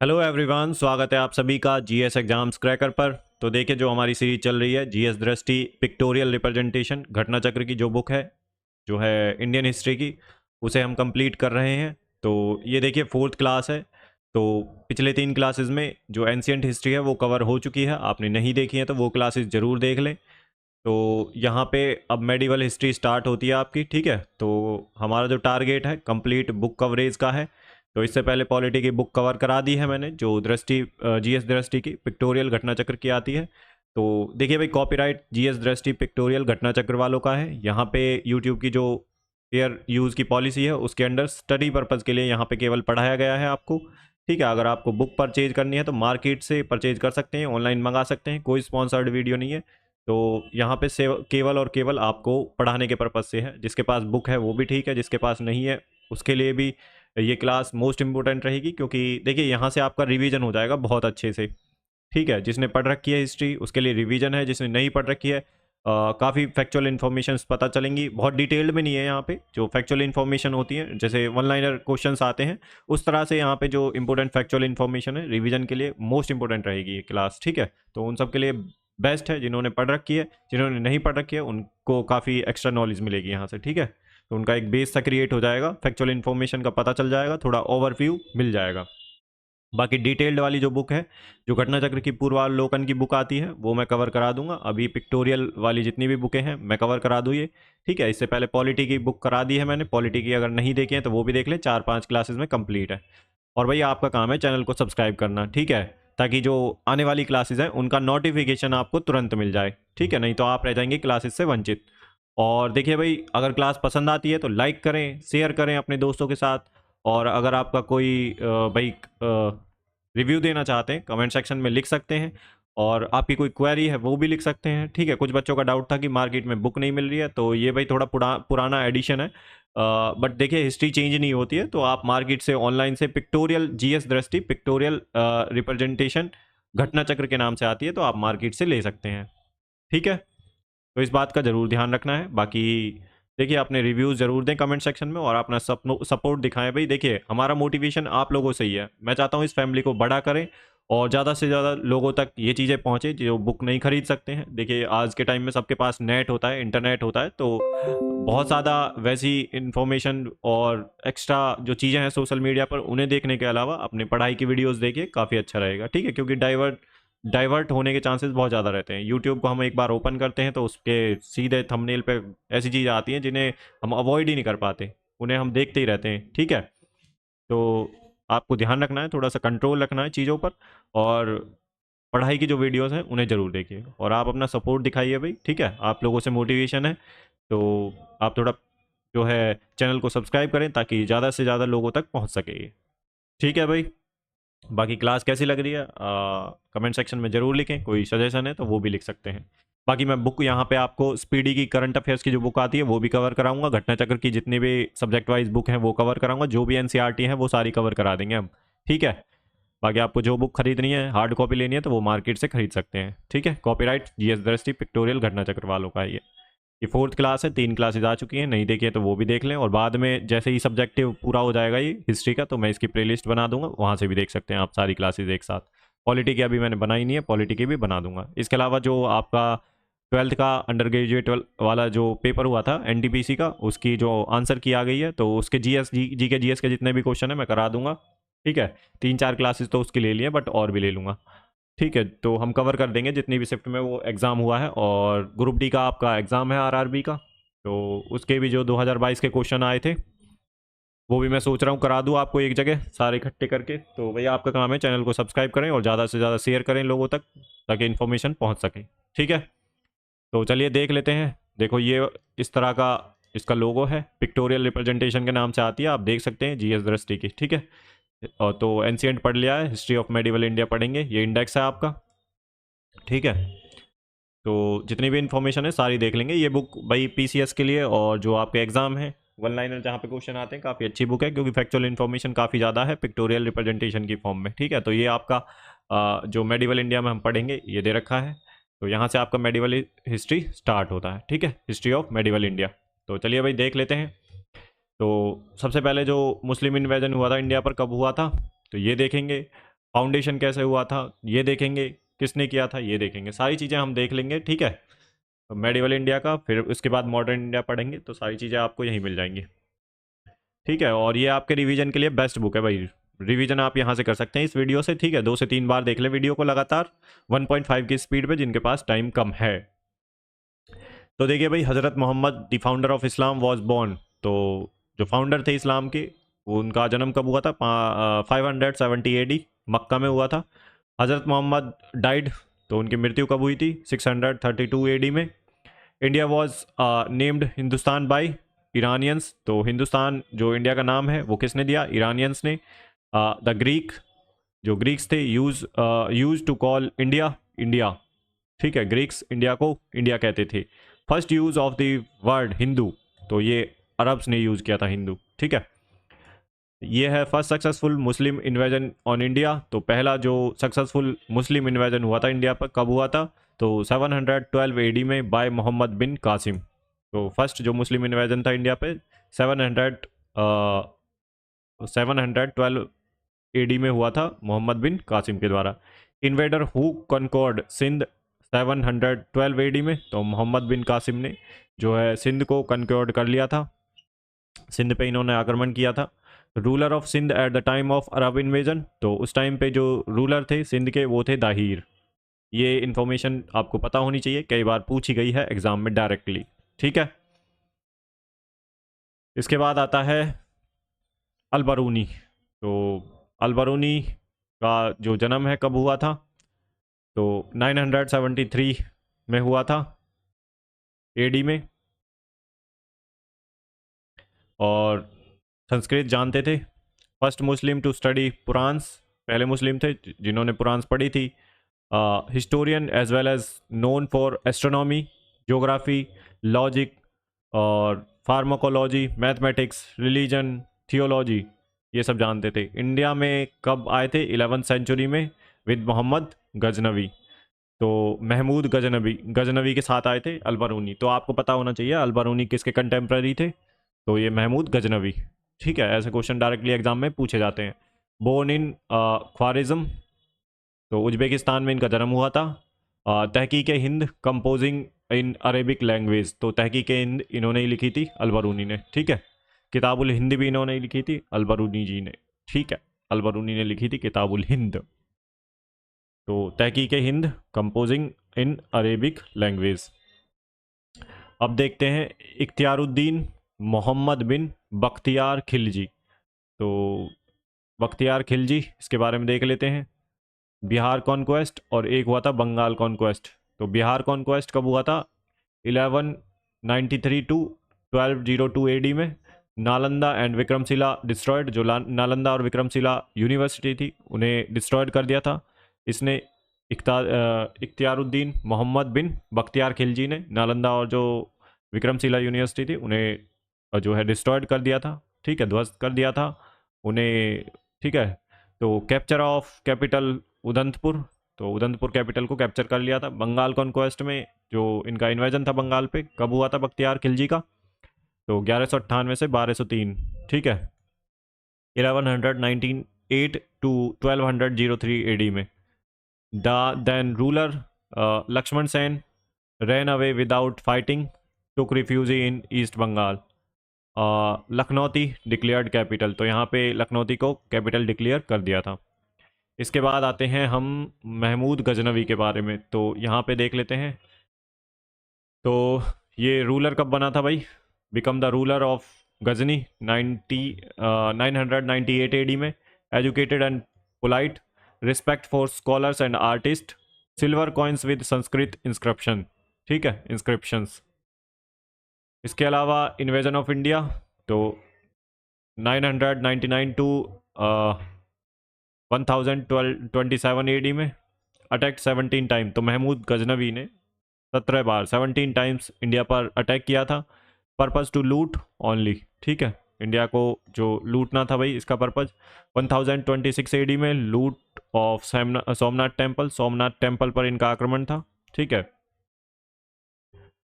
Hello everyone, स्वागत है आप सभी का जीएस एग्जाम्स क्रैकर पर। तो देखिए, जो हमारी सीरीज चल रही है जीएस दृष्टि पिक्टोरियल रिप्रेजेंटेशन घटना चक्र की जो बुक है, जो है इंडियन हिस्ट्री की, उसे हम कंप्लीट कर रहे हैं। तो ये देखिए फोर्थ क्लास है। तो पिछले 3 क्लासेस में जो एंशियंट हिस्ट्री है वो कवर हो चुकी है। आपने नहीं देखी है तो वो क्लासेस ज़रूर देख लें। तो यहाँ पे अब मेडिवल हिस्ट्री स्टार्ट होती है आपकी, ठीक है। तो हमारा जो टारगेट है कंप्लीट बुक कवरेज का है। तो इससे पहले पॉलिटी की बुक कवर करा दी है मैंने, जो दृष्टि जीएस दृष्टि की पिक्टोरियल घटना चक्र की आती है। तो देखिए भाई, कॉपीराइट जीएस दृष्टि पिक्टोरियल घटना चक्र वालों का है। यहाँ पे यूट्यूब की जो फेयर यूज़ की पॉलिसी है उसके अंडर स्टडी पर्पज़ के लिए यहाँ पे केवल पढ़ाया गया है आपको, ठीक है। अगर आपको बुक परचेज करनी है तो मार्केट से परचेज कर सकते हैं, ऑनलाइन मंगा सकते हैं, कोई स्पॉन्सर्ड वीडियो नहीं है। तो यहाँ पे से केवल और केवल आपको पढ़ाने के पर्पज़ से है। जिसके पास बुक है वो भी ठीक है, जिसके पास नहीं है उसके लिए भी ये क्लास मोस्ट इम्पोर्टेंट रहेगी। क्योंकि देखिए, यहाँ से आपका रिवीजन हो जाएगा बहुत अच्छे से, ठीक है। जिसने पढ़ रखी है हिस्ट्री उसके लिए रिवीजन है, जिसने नहीं पढ़ रखी है काफ़ी फैक्चुअल इन्फॉर्मेशन पता चलेंगी। बहुत डिटेल्ड में नहीं है यहाँ पे, जो फैक्चुअल इन्फॉर्मेशन होती है जैसे वन लाइनर क्वेश्चंस आते हैं उस तरह से यहाँ पे जो इंपॉर्टेंट फैक्चुअल इन्फॉर्मेशन है रिवीजन के लिए मोस्ट इंपॉर्टेंट रहेगी ये क्लास, ठीक है। तो उन सब के लिए बेस्ट है जिन्होंने पढ़ रखी है। जिन्होंने नहीं पढ़ रखी है उनको काफ़ी एक्स्ट्रा नॉलेज मिलेगी यहाँ से, ठीक है। तो उनका एक बेस सा क्रिएट हो जाएगा, फैक्चुअल इन्फॉर्मेशन का पता चल जाएगा, थोड़ा ओवरव्यू मिल जाएगा। बाकी डिटेल्ड वाली जो बुक है, जो घटना चक्र की पूर्वावलोकन की बुक आती है, वो मैं कवर करा दूंगा। अभी पिक्टोरियल वाली जितनी भी बुकें हैं मैं कवर करा दूँ ये, ठीक है। इससे पहले पॉलिटी की बुक करा दी है मैंने। पॉलिटी की अगर नहीं देखे हैं तो वो भी देख लें, 4-5 क्लासेस में कंप्लीट है। और भैया आपका काम है चैनल को सब्सक्राइब करना, ठीक है, ताकि जो आने वाली क्लासेस हैं उनका नोटिफिकेशन आपको तुरंत मिल जाए, ठीक है। नहीं तो आप रह जाएंगे क्लासेस से वंचित। और देखिए भाई, अगर क्लास पसंद आती है तो लाइक करें, शेयर करें अपने दोस्तों के साथ। और अगर आपका कोई भाई रिव्यू देना चाहते हैं कमेंट सेक्शन में लिख सकते हैं। और आपकी कोई क्वेरी है वो भी लिख सकते हैं, ठीक है। कुछ बच्चों का डाउट था कि मार्केट में बुक नहीं मिल रही है, तो ये भाई थोड़ा पुराना एडिशन है। बट देखिए, हिस्ट्री चेंज नहीं होती है, तो आप मार्केट से ऑनलाइन से पिक्टोरियल जीएस दृष्टि पिक्टोरियल रिप्रेजेंटेशन घटना चक्र के नाम से आती है, तो आप मार्केट से ले सकते हैं, ठीक है। तो इस बात का ज़रूर ध्यान रखना है। बाकी देखिए, अपने रिव्यूज़ ज़रूर दें कमेंट सेक्शन में और अपना सपोर्ट दिखाएं। भाई देखिए, हमारा मोटिवेशन आप लोगों से ही है। मैं चाहता हूँ इस फैमिली को बड़ा करें और ज़्यादा से ज़्यादा लोगों तक ये चीज़ें पहुँचे जो बुक नहीं खरीद सकते हैं। देखिए, आज के टाइम में सबके पास नेट होता है, इंटरनेट होता है, तो बहुत ज़्यादा वैसी इन्फॉर्मेशन और एक्स्ट्रा जो चीज़ें हैं सोशल मीडिया पर, उन्हें देखने के अलावा अपनी पढ़ाई की वीडियोज़ देखिए, काफ़ी अच्छा रहेगा, ठीक है। क्योंकि डाइवर्ट होने के चांसेस बहुत ज़्यादा रहते हैं। यूट्यूब को हम एक बार ओपन करते हैं तो उसके सीधे थंबनेल पे ऐसी चीज़ें आती हैं जिन्हें हम अवॉइड ही नहीं कर पाते, उन्हें हम देखते ही रहते हैं, ठीक है। तो आपको ध्यान रखना है, थोड़ा सा कंट्रोल रखना है चीज़ों पर। और पढ़ाई की जो वीडियोस हैं उन्हें ज़रूर देखिए और आप अपना सपोर्ट दिखाइए भाई, ठीक है। आप लोगों से मोटिवेशन है, तो आप थोड़ा जो है चैनल को सब्सक्राइब करें ताकि ज़्यादा से ज़्यादा लोगों तक पहुँच सके ये, ठीक है भाई। बाकी क्लास कैसी लग रही है कमेंट सेक्शन में ज़रूर लिखें, कोई सजेशन है तो वो भी लिख सकते हैं। बाकी मैं बुक यहाँ पे आपको स्पीडी की करंट अफेयर्स की जो बुक आती है वो भी कवर कराऊंगा। घटना चक्र की जितनी भी सब्जेक्ट वाइज बुक हैं वो कवर कराऊंगा। जो भी एनसीईआरटी हैं वो सारी कवर करा देंगे हम, ठीक है। बाकी आपको जो बुक खरीदनी है, हार्ड कॉपी लेनी है, तो वो मार्केट से खरीद सकते हैं, ठीक है। कॉपीराइट जीएस दृष्टि पिक्टोरियल घटना चक्र वालों का है ये फोर्थ क्लास है। 3 क्लासेज आ चुकी हैं, नहीं देखी है तो वो भी देख लें। और बाद में जैसे ही सब्जेक्टिव पूरा हो जाएगा ये हिस्ट्री का, तो मैं इसकी प्लेलिस्ट बना दूंगा, वहाँ से भी देख सकते हैं आप सारी क्लासेज एक साथ। पॉलिटी की अभी मैंने बनाई नहीं है, पॉलिटी की भी बना दूंगा। इसके अलावा जो आपका 12th का अंडर ग्रेजुएट वाला जो पेपर हुआ था एनटीपीसी का, उसकी जो आंसर की आ गई है, तो उसके जी के जीएस के जितने भी क्वेश्चन है मैं करा दूंगा, ठीक है। 3-4 क्लासेस तो उसकी ले लिए, बट और भी ले लूँगा, ठीक है। तो हम कवर कर देंगे जितनी भी शिफ्ट में वो एग्ज़ाम हुआ है। और ग्रुप डी का आपका एग्ज़ाम है आरआरबी का, तो उसके भी जो 2022 के क्वेश्चन आए थे वो भी मैं सोच रहा हूँ करा दूँ आपको एक जगह सारे इकट्ठे करके। तो भैया आपका काम है चैनल को सब्सक्राइब करें और ज़्यादा से ज़्यादा शेयर करें लोगों तक, ताकि इन्फॉर्मेशन पहुँच सके, ठीक है। तो चलिए देख लेते हैं। देखो, ये इस तरह का इसका लोगो है, पिक्टोरियल रिप्रेजेंटेशन के नाम से आती है, आप देख सकते हैं जीएस दृष्टि की, ठीक है। और तो एंशिएंट पढ़ लिया है, हिस्ट्री ऑफ मेडिवल इंडिया पढ़ेंगे, ये इंडेक्स है आपका, ठीक है। तो जितनी भी इन्फॉर्मेशन है सारी देख लेंगे। ये बुक भाई पीसीएस के लिए और जो आपके एग्जाम है वन लाइनर जहाँ पे क्वेश्चन आते हैं, काफ़ी अच्छी बुक है, क्योंकि फैक्चुअल इन्फॉर्मेशन काफ़ी ज़्यादा है पिक्टोरियल रिप्रेजेंटेशन की फॉर्म में, ठीक है। तो ये आपका जो मेडिवल इंडिया में हम पढ़ेंगे ये दे रखा है। तो यहाँ से आपका मेडिवल हिस्ट्री स्टार्ट होता है, ठीक है, हिस्ट्री ऑफ मेडिवल इंडिया। तो चलिए भाई देख लेते हैं। तो सबसे पहले जो मुस्लिम इन्वेजन हुआ था इंडिया पर कब हुआ था, तो ये देखेंगे। फाउंडेशन कैसे हुआ था ये देखेंगे, किसने किया था ये देखेंगे, सारी चीज़ें हम देख लेंगे, ठीक है। मेडिवल इंडिया का, फिर उसके बाद मॉडर्न इंडिया पढ़ेंगे, तो सारी चीज़ें आपको यहीं मिल जाएंगी, ठीक है। और ये आपके रिवीजन के लिए बेस्ट बुक है भाई, रिवीजन आप यहाँ से कर सकते हैं इस वीडियो से, ठीक है। 2 से 3 बार देख लें वीडियो को लगातार 1.5 की स्पीड पे, जिनके पास टाइम कम है। तो देखिए भाई, Hazrat Muhammad the founder of Islam was born, तो जो फाउंडर थे इस्लाम के, वो उनका जन्म कब हुआ था? 570 AD मक्का में हुआ था। हज़रत मोहम्मद डाइड, तो उनकी मृत्यु कब हुई थी? 632 AD में। India was named Hindustan by Iranians, तो हिंदुस्तान जो इंडिया का नाम है वो किसने दिया? ईरानियंस ने। द ग्रीक, जो ग्रीक्स थे, use to call India India, ठीक है। ग्रीक्स इंडिया को इंडिया कहते थे। First use of the word Hindu, तो ये अरब्स ने यूज़ किया था हिंदू, ठीक है। ये है first successful Muslim invasion on India, तो पहला जो सक्सेसफुल मुस्लिम इन्वेजन हुआ था इंडिया पर कब हुआ था? तो 712 AD में बाय मोहम्मद बिन कासिम। तो फर्स्ट जो मुस्लिम इन्वेजन था इंडिया पे 712 AD में हुआ था मोहम्मद बिन कासिम के द्वारा। Invader who conquered Sindh 712 AD में, तो मोहम्मद बिन कासिम ने जो है सिंध को कॉन्कॉर्ड कर लिया था, सिंध पे इन्होंने आक्रमण किया था। Ruler of Sindh at the time of Arab invasion, तो उस टाइम पे जो रूलर थे सिंध के वो थे दाहिर। ये इन्फॉर्मेशन आपको पता होनी चाहिए, कई बार पूछी गई है एग्जाम में डायरेक्टली, ठीक है। इसके बाद आता है अलबरूनी, तो अलबरूनी का जो जन्म है कब हुआ था? तो 973 में हुआ था AD में। और संस्कृत जानते थे, first Muslim to study Puranas, पहले मुस्लिम थे जिन्होंने पुरान्स पढ़ी थी। Historian as well as known for astronomy, geography, logic और फार्माकोलॉजी, मैथमेटिक्स, रिलीजन, थियोलॉजी, ये सब जानते थे। इंडिया में कब आए थे? 11th सेंचुरी में विद मोहम्मद गजनवी, तो महमूद गजनवी के साथ आए थे अलबरूनी। तो आपको पता होना चाहिए अलबरूनी किसके कंटेम्प्रेरी थे, तो ये महमूद गजनवी, ठीक है। ऐसे क्वेश्चन डायरेक्टली एग्जाम में पूछे जाते हैं। बोर्न इन ख्वारिज्म, तो उज्बेकिस्तान में इनका जन्म हुआ था। तहकीक हिंद कंपोजिंग इन अरेबिक लैंग्वेज, तो तहकीक हिंद इन्होंने ही लिखी थी अलबरूनी ने, ठीक है। किताबुल हिंद भी इन्होंने ही लिखी थी अलबरूनी जी ने, ठीक है। अलबरूनी ने लिखी थी किताबुल हिंद। तो तहकीक हिंद कंपोजिंग इन अरेबिक लैंग्वेज। अब देखते हैं इख्तियारुद्दीन मोहम्मद बिन बख्तियार खिलजी, तो बख्तियार खिलजी, इसके बारे में देख लेते हैं। बिहार कॉन्क्वेस्ट और एक हुआ था बंगाल कॉन्क्वेस्ट। तो बिहार कॉन्क्वेस्ट कब हुआ था? 1193 टू 1202 AD में। नालंदा एंड विक्रमशिला डिस्ट्रॉयड, जो नालंदा और विक्रमशिला यूनिवर्सिटी थी उन्हें डिस्ट्रॉयड कर दिया था इसने। इख्तियारुद्दीन मोहम्मद बिन बख्तियार खिलजी ने नालंदा और जो विक्रमशिला यूनिवर्सिटी थी उन्हें जो है डिस्ट्रॉयड कर दिया था, ठीक है, ध्वस्त कर दिया था उन्हें, ठीक है। तो कैप्चर ऑफ कैपिटल उदंतपुर, तो उदंतपुर कैपिटल को कैप्चर कर लिया था। बंगाल कॉन्क्वेस्ट में जो इनका इन्वेजन था बंगाल पे कब हुआ था बख्तियार खिलजी का? तो 1198 से 1203, ठीक है। 1198 टू 1203 AD में। The then ruler Lakshman Sen ran away without fighting, took refuge in East Bengal. Lakhnauti declared capital, तो यहाँ पे लखनौती को कैपिटल डिक्लेयर कर दिया था। इसके बाद आते हैं हम महमूद गजनवी के बारे में, तो यहाँ पे देख लेते हैं। तो ये रूलर कब बना था भाई? Become the ruler of Ghazni 998 AD में। Educated and polite, respect for scholars and artist, silver coins with Sanskrit inscription, ठीक है, इंस्क्रिप्शंस। इसके अलावा इन्वेजन ऑफ इंडिया, तो 999 टू 1027 AD में। अटैक 17 टाइम, तो महमूद गजनवी ने 17 बार 17 टाइम्स इंडिया पर अटैक किया था। पर्पज़ टू लूट ओनली, ठीक है, इंडिया को जो लूटना था भाई इसका पर्पज़। 1026 AD में लूट ऑफ सोमनाथ टेम्पल पर इनका आक्रमण था, ठीक है,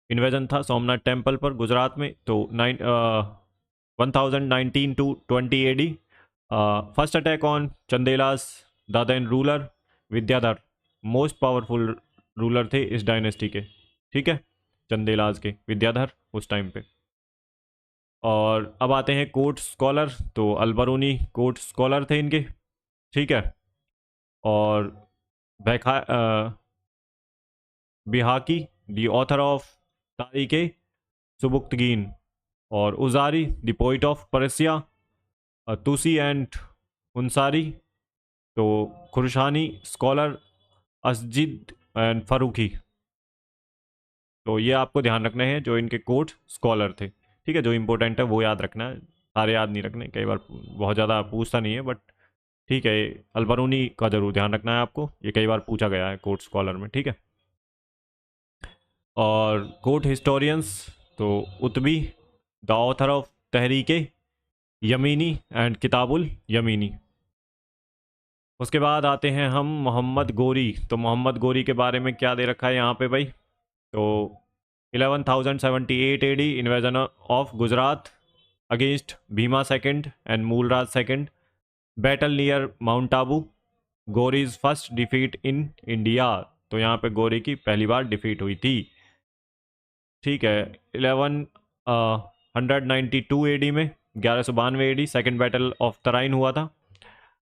इन्वेजन था सोमनाथ टेम्पल पर गुजरात में। तो 1019 to 20 AD। First attack on Chandelas the then ruler Vidyadhar most powerful ruler थे इस डायनेस्टी के, ठीक है, चंदेलाज के विद्याधर उस टाइम पे। और अब आते हैं कोर्ट स्कॉलर, तो अलबरूनी कोर्ट स्कॉलर थे इनके, ठीक है। और बैखा बिहाकी द ऑथर ऑफ तारीख सुबुक्तगीन, और उजारी द पोइट ऑफ परसिया, तुसी एंड उनसारी, तो खुरशानी स्कॉलर, असजिद एंड फरूखी। तो ये आपको ध्यान रखने हैं जो इनके कोर्ट स्कॉलर थे, ठीक है। जो इंपॉर्टेंट है वो याद रखना है, सारे याद नहीं रखने, कई बार बहुत ज़्यादा पूछता नहीं है, बट ठीक है। अलबरूनी का जरूर ध्यान रखना है आपको, ये कई बार पूछा गया है कोर्ट स्कॉलर में, ठीक है। और कोर्ट हिस्टोरियंस, तो Utbi the author of Tarikh Yamini and Kitabul Yamini. उसके बाद आते हैं हम मोहम्मद गोरी, तो मोहम्मद गोरी के बारे में क्या दे रखा है यहाँ पे भाई, तो 11,078 AD invasion of Gujarat against Bhima second and Mulraj second, battle near mount Abu, Ghori's first defeat in India. तो यहाँ पे गोरी की पहली बार डिफीट हुई थी, ठीक है। 1192 AD में 1192 AD second battle of Tarain हुआ था,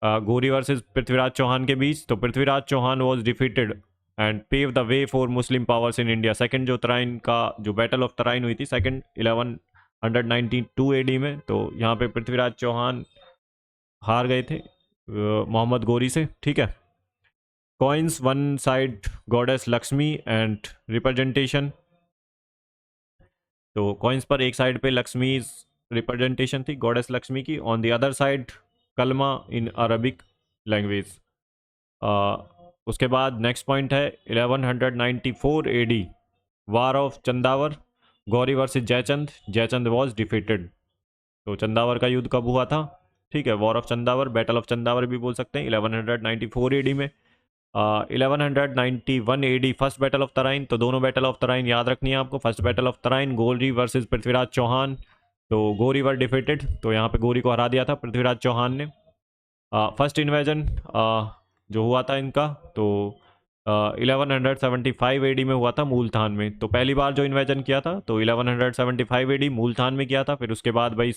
गोरी वर्सेस पृथ्वीराज चौहान के बीच। तो Prithviraj Chauhan was defeated and pave the way for Muslim powers in India. Second जो तराइन का जो बैटल ऑफ तराइन हुई थी सेकंड 1192 AD में, तो यहाँ पे पृथ्वीराज चौहान हार गए थे मोहम्मद गोरी से, ठीक है। Coins one side goddess Lakshmi and representation, तो कॉइन्स पर एक साइड पे लक्ष्मी रिप्रेजेंटेशन थी गॉडेस लक्ष्मी की, ऑन द अदर साइड कलमा इन अरबिक लैंग्वेज। उसके बाद नेक्स्ट पॉइंट है 1194 AD war of Chandawar, Ghori versus Jaichand, Jaichand was defeated. तो चंदावर का युद्ध कब हुआ था, ठीक है, war of Chandawar, battle of Chandawar भी बोल सकते हैं, 1194 AD में। 1191 AD first battle of Tarain, तो दोनों बैटल ऑफ तराइन याद रखनी है आपको। फर्स्ट बैटल ऑफ तराइन गोरी वर्सेस पृथ्वीराज चौहान, तो गोरी वर डिफीटेड, तो यहाँ पे गोरी को हरा दिया था पृथ्वीराज चौहान ने। फर्स्ट इन्वेजन जो हुआ था इनका, तो 1175 AD में हुआ था मूलतान में। तो पहली बार जो इन्वेजन किया था तो 1175 AD मूलतान में किया था, फिर उसके बाद भाई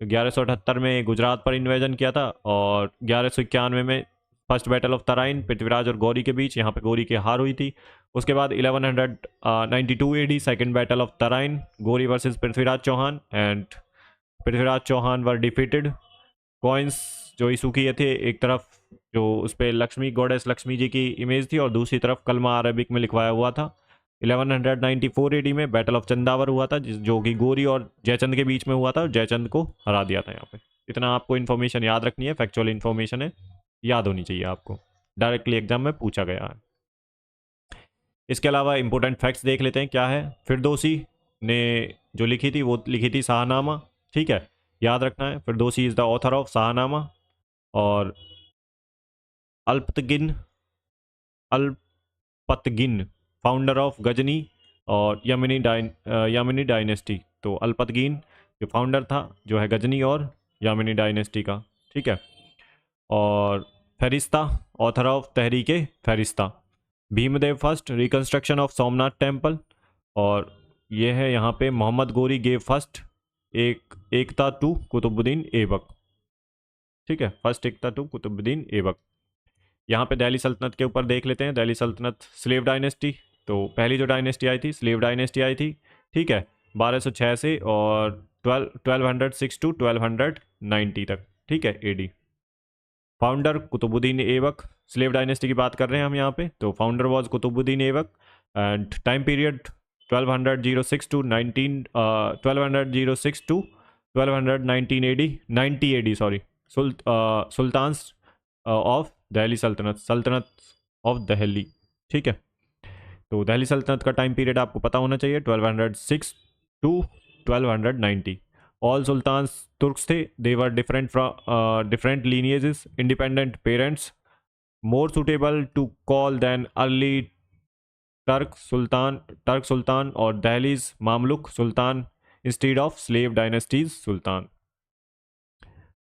1178 में गुजरात पर इन्वेजन किया था, और 1191 में first battle of Tarain Prithviraj और गौरी के बीच, यहाँ पे गौरी की हार हुई थी। उसके बाद 1192 AD second battle of Tarain, Ghori versus Prithviraj Chauhan, and Prithviraj Chauhan were defeated. Coins जो इशू किए थे, एक तरफ जो उस पर लक्ष्मी गॉडेस लक्ष्मी जी की इमेज थी और दूसरी तरफ कलमा अरबिक में लिखवाया हुआ था। 1194 AD में बैटल ऑफ चंदावर हुआ था, जो कि गोरी और जयचंद के बीच में हुआ था, और जयचंद को हरा दिया था यहाँ पे। इतना आपको इन्फॉर्मेशन याद रखनी है, फैक्चुअल इन्फॉर्मेशन है, याद होनी चाहिए आपको, डायरेक्टली एग्जाम में पूछा गया है। इसके अलावा इंपॉर्टेंट फैक्ट्स देख लेते हैं क्या है। फिरदौसी ने जो लिखी थी वो लिखी थी शाहनामा, ठीक है, याद रखना है, Firdausi is the author of Shahnameh. और अल्पतगिन अल्पतगिन फाउंडर ऑफ गजनी और यमनी डायनेस्टी, तो अल्पतगिन जो फाउंडर था जो है गजनी और यमनी डायनेस्टी का, ठीक है। और Ferishta author of Tarikh Ferishta, Bhimdev first reconstruction of Somnath temple, और ये है यहाँ पे Mohammad Ghori gave first iqta to Qutbuddin Aibak, ठीक है, फर्स्ट एकता टू कुतुबुद्दीन ऐबक। यहाँ पे दिल्ली सल्तनत के ऊपर देख लेते हैं, दिल्ली सल्तनत स्लेव डायनेस्टी, तो पहली जो डायनेस्टी आई थी स्लेव डायनेस्टी आई थी, ठीक है, 1206 से और 1206 टू 1290 तक, ठीक है, AD। Founder Qutubuddin Aibak, slave dynasty की बात कर रहे हैं हम यहाँ पे, तो founder was Qutubuddin Aibak, and time period 1206 to 1206 to 1219 AD 90 AD sorry, sultan of Delhi सल्तनत, सल्तनत ऑफ दिल्ली, ठीक है। तो दिल्ली सल्तनत का टाइम पीरियड आपको पता होना चाहिए 1206 टू 1290। ऑल सुल्तान्स तुर्क्स थे, they were different from different lineages, independent parents, more suitable to call than early Turk sultan और दहलीज Mamluk sultan instead of slave dynasties sultan.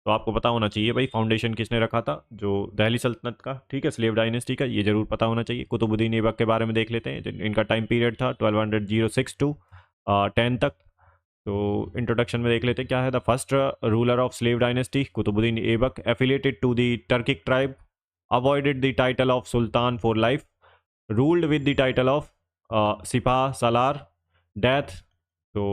तो आपको पता होना चाहिए भाई फाउंडेशन किसने रखा था, जो दिल्ली सल्तनत का, ठीक है, स्लेव डायनेस्टी का, ये जरूर पता होना चाहिए। कुतुबुद्दीन ऐबक के बारे में देख लेते हैं। इनका टाइम पीरियड था 1206 टू 10 तक। तो इंट्रोडक्शन में देख लेते हैं क्या है। The first ruler of slave dynasty Qutubuddin Aibak, affiliated to the Turkic tribe, avoided the title of sultan for life, ruled with the title of Sipah Salar, death, तो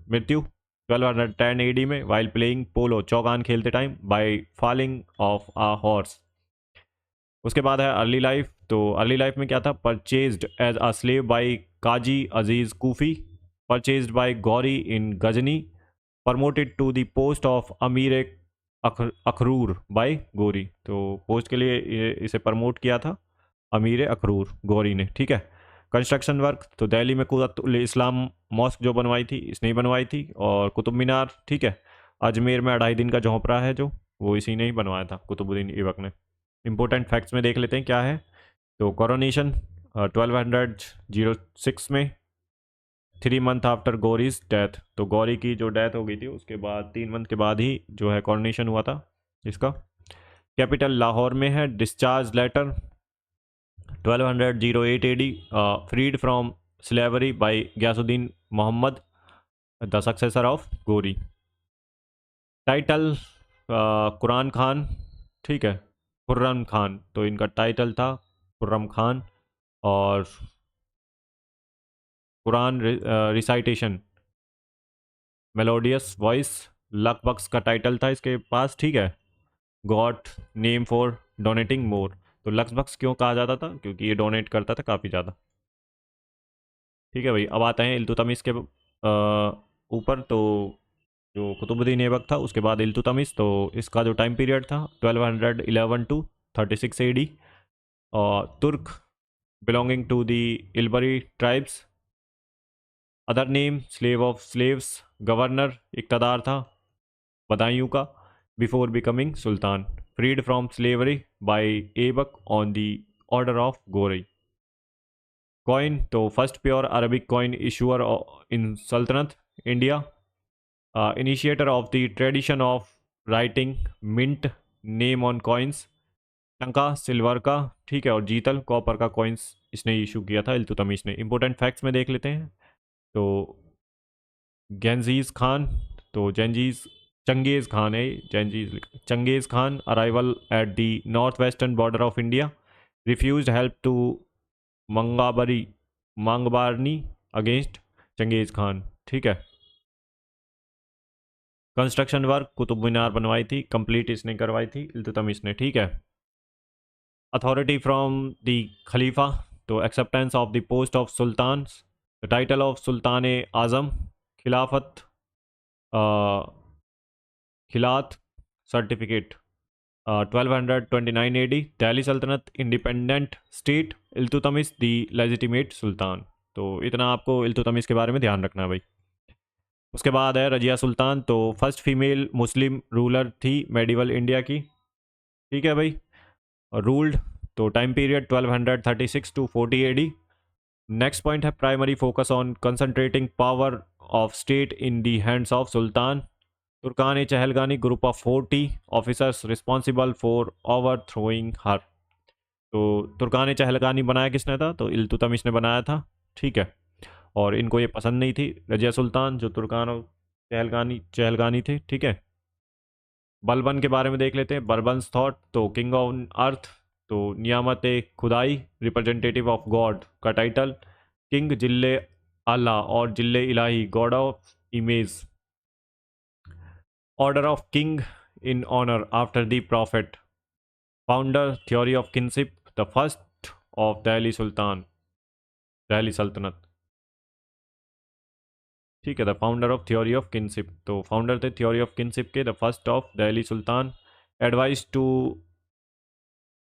मृत्यु 1210 एडी में वाइल प्लेइंग पोलो, चौगान खेलते time, by falling off a horse. उसके बाद है early life. तो early life में क्या था, purchased as a slave by Qazi Aziz Kufi, purchased by Ghori in Ghazni, promoted to the post of Amir Akhur bye गोरी। तो पोस्ट के लिए इसे प्रमोट किया था अमीर अखरूर गौरी ने, ठीक है। कंस्ट्रक्शन वर्क, तो दिल्ली में कुतुब इस्लाम मॉस्क जो बनवाई थी इसने ही बनवाई थी, और कुतुब मीनार, ठीक है। अजमेर में 2.5 दिन का झोंपड़ा है जो, वो इसी ने ही बनवाया था कुतुबुद्दीन ऐबक ने। इंपॉर्टेंट फैक्ट्स में देख लेते हैं क्या है। तो कोरोनेशन 1206 में, 3 मंथ आफ्टर गौरीज डेथ। तो गौरी की जो डेथ हो गई थी उसके बाद 3 मंथ के बाद ही जो है कोरोनेशन हुआ था इसका। कैपिटल लाहौर में है। Discharge letter 1208 AD, freed from slavery by Ghiyasuddin Mohammad, the successor of Ghori. Title कुरान खान, ठीक है, खुर्रम खान, तो इनका टाइटल था खुर्रम खान। और Quran recitation, melodious voice, Lakh Bakhsh का टाइटल था इसके पास, ठीक है। Got name for donating more, तो लक्स बक्स क्यों कहा जाता था, क्योंकि ये डोनेट करता था काफ़ी ज़्यादा, ठीक है भाई। अब आते हैं इल्तुतमिश के ऊपर। तो जो कुतुबुद्दीन ऐबक था उसके बाद इल्तुतमिश, तो इसका जो टाइम पीरियड था 1211 टू 36 एडी। और Turk belonging to the Ilbari tribes, other name slave of slaves, governor इक़्तदार था बदायूं का, before becoming sultan, freed from slavery by Aibak on the order of Ghori. Coin, तो first pure Arabic coin issuer in सल्तनत India, initiator of the tradition of writing mint name on coins, tanka silver का, ठीक है, और जीतल कॉपर का coins इसने issue किया था इल्तुतमिश ने। इंपॉर्टेंट फैक्ट्स में देख लेते हैं। तो गेंजीज खान, तो जेंजीज चंगेज़ खान है, Genghis Changez Khan, arrival at the north western border of India, refused help to मंगाबरी मांगबारनी अगेंस्ट चंगेज़ खान, ठीक है। कंस्ट्रक्शन वर्क कुतुब मीनार बनवाई थी, कंप्लीट इसने करवाई थी इल्तुतमिश ने, ठीक है। अथॉरिटी फ्रॉम द खलीफा, तो acceptance of the post of sultan, the title of sultan ए आज़म, खिलाफत, खिलात सर्टिफिकेट 1229 एडी, दिल्ली सल्तनत independent state, Iltutmish the legitimate sultan. तो इतना आपको इल्तुतमिश के बारे में ध्यान रखना है भाई। उसके बाद है रजिया सुल्तान, तो फर्स्ट फीमेल मुस्लिम रूलर थी मेडिवल इंडिया की, ठीक है भाई। रूल्ड, तो time period 1236 to 40 AD. Next point है primary focus on concentrating power of state in the hands of sultan, Turkan Chahalgani group of 40 officers responsible for overthrowing her. तो तुर्कान चहलगानी बनाया किसने था, तो इल्तुतमिश ने बनाया था, ठीक है। और इनको ये पसंद नहीं थी रजिया सुल्तान जो तुर्कान चहलगानी थे, ठीक है। बलबन के बारे में देख लेते हैं। बर्बन्स थॉट, तो किंग ऑन अर्थ, तो नियामत खुदाई, रिप्रेजेंटेटिव ऑफ गॉड का टाइटल, किंग जिल्ले अल्लाह और जिल्ले इलाही God of image, order of king in honour after the prophet, founder theory of kinship, the first of Delhi sultan, Delhi सल्तनत, ठीक है। The founder of theory of kinship, तो फाउंडर थे थ्योरी ऑफ किनशिप के, the first of Delhi sultan. Advice to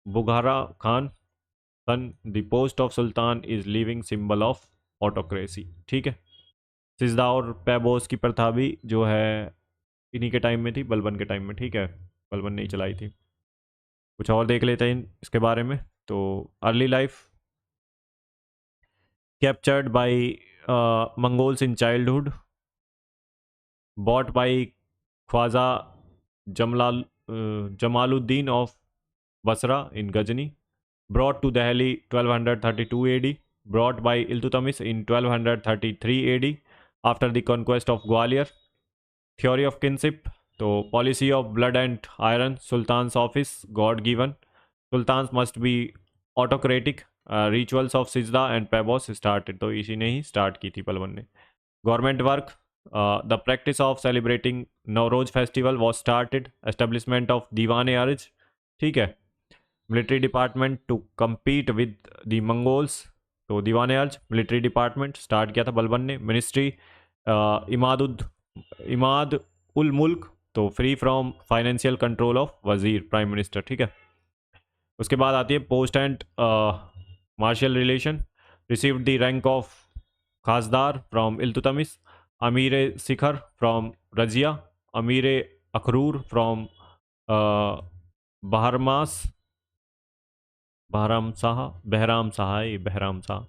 Bukhara Khan sun, the post of sultan is living symbol of autocracy, ठीक है। सिजदा और पैबोस की प्रथा भी जो है इन्हीं के टाइम में थी, बलबन के टाइम में, ठीक है, बलबन ने ही चलाई थी। कुछ और देख लेते हैं इसके बारे में। तो early life, captured by Mongols in childhood, bought by Khwaja Jamaluddin of Basra in Ghazni, brought to Delhi 1232 AD, brought by Iltutmish in 1233 AD after the conquest of Gwalior. Theory of kinship, so policy of blood and iron, Sultan's office, God given. Sultans must be autocratic. Rituals of सिजदा and pebos started, तो इसी ने ही start की थी पलवन ने. Government work, the practice of celebrating Navroz festival was started. Establishment of Diwan Arz, ठीक है. Military department to compete with the Mongols, तो दीवान अर्ज मिलिट्री डिपार्टमेंट स्टार्ट किया था बलबन ने. मिनिस्ट्री इमाद उल मुल्क, तो free from financial control of वजीर, प्राइम मिनिस्टर, ठीक है. उसके बाद आती है post and martial relation. Received the rank of Khasdar from Iltutmish. Amir Shikar from Razia. अमीर अखरूर फ्रॉम बहराम शाह.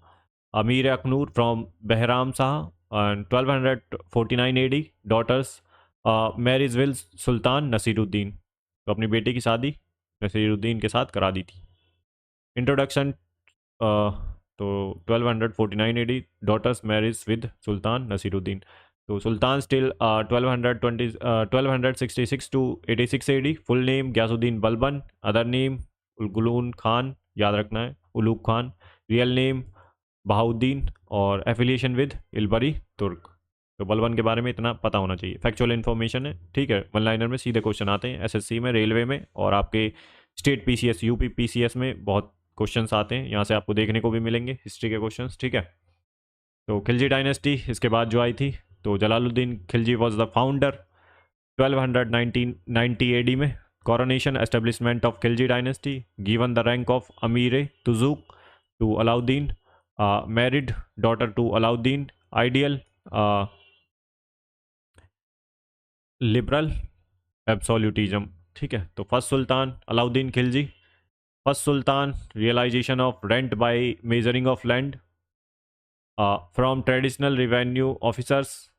अमीर अखनूर फ्रॉम Bahram Shah. and 1249 AD daughters marriage with sultan Nasiruddin, तो अपनी बेटी की शादी नसीरुद्दीन के साथ करा दी थी. इंट्रोडक्शन, तो 1249 AD daughters marriage with sultan Nasiruddin. तो sultan still 1266 to 86 AD. Full name Ghiyasuddin Balban. Other name उलगुलून खान, याद रखना है, उलूग खान. Real name Bahauddin. और एफिलिएशन विद इलबरी तुर्क. तो बलबन के बारे में इतना पता होना चाहिए. फैक्चुअल इन्फॉर्मेशन है, ठीक है. वन लाइनर में सीधे क्वेश्चन आते हैं एसएससी में, रेलवे में, और आपके स्टेट पीसीएस यूपी पीसीएस में बहुत क्वेश्चंस आते हैं. यहाँ से आपको देखने को भी मिलेंगे हिस्ट्री के क्वेश्चंस, ठीक है. तो खिलजी डायनेस्टी इसके बाद जो आई थी, तो Jalaluddin Khilji was the founder 1290 AD में. Coronation establishment of Khilji dynasty. Given the rank of Amir Tuzuk to Alauddin. Married daughter to Alauddin. Ideal liberal absolutism, ठीक है. तो first sultan Alauddin Khilji. First sultan realisation of rent by measuring of land from traditional revenue officers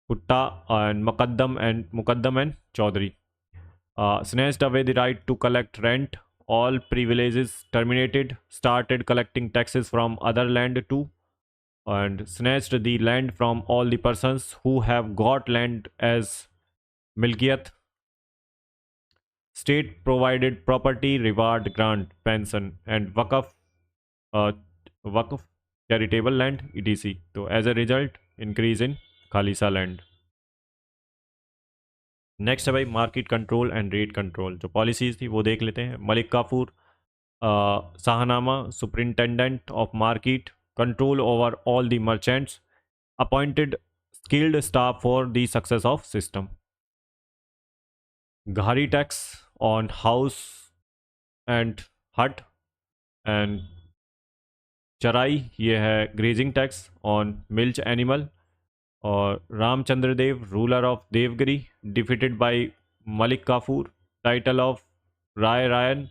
khuta and muqaddam and chaudhari. snatched away the right to collect rent. All privileges terminated. Started collecting taxes from other land too, and snatched the land from all the persons who have got land as milkiyat. State provided property, reward, grant, pension, and waqf charitable land, etc. So as a result, increase in khalisa land. Next है भाई market control and rate control. जो policies थी वो देख लेते हैं. Malik Kafur Shahnama, superintendent of market, control over all the merchants, appointed skilled staff for the success of system. Ghari tax on house and hut and charai, ये है grazing tax on milch animal. और Ramchandra Dev ruler of Devgiri defeated by Malik Kafur. Title of Rai Rayan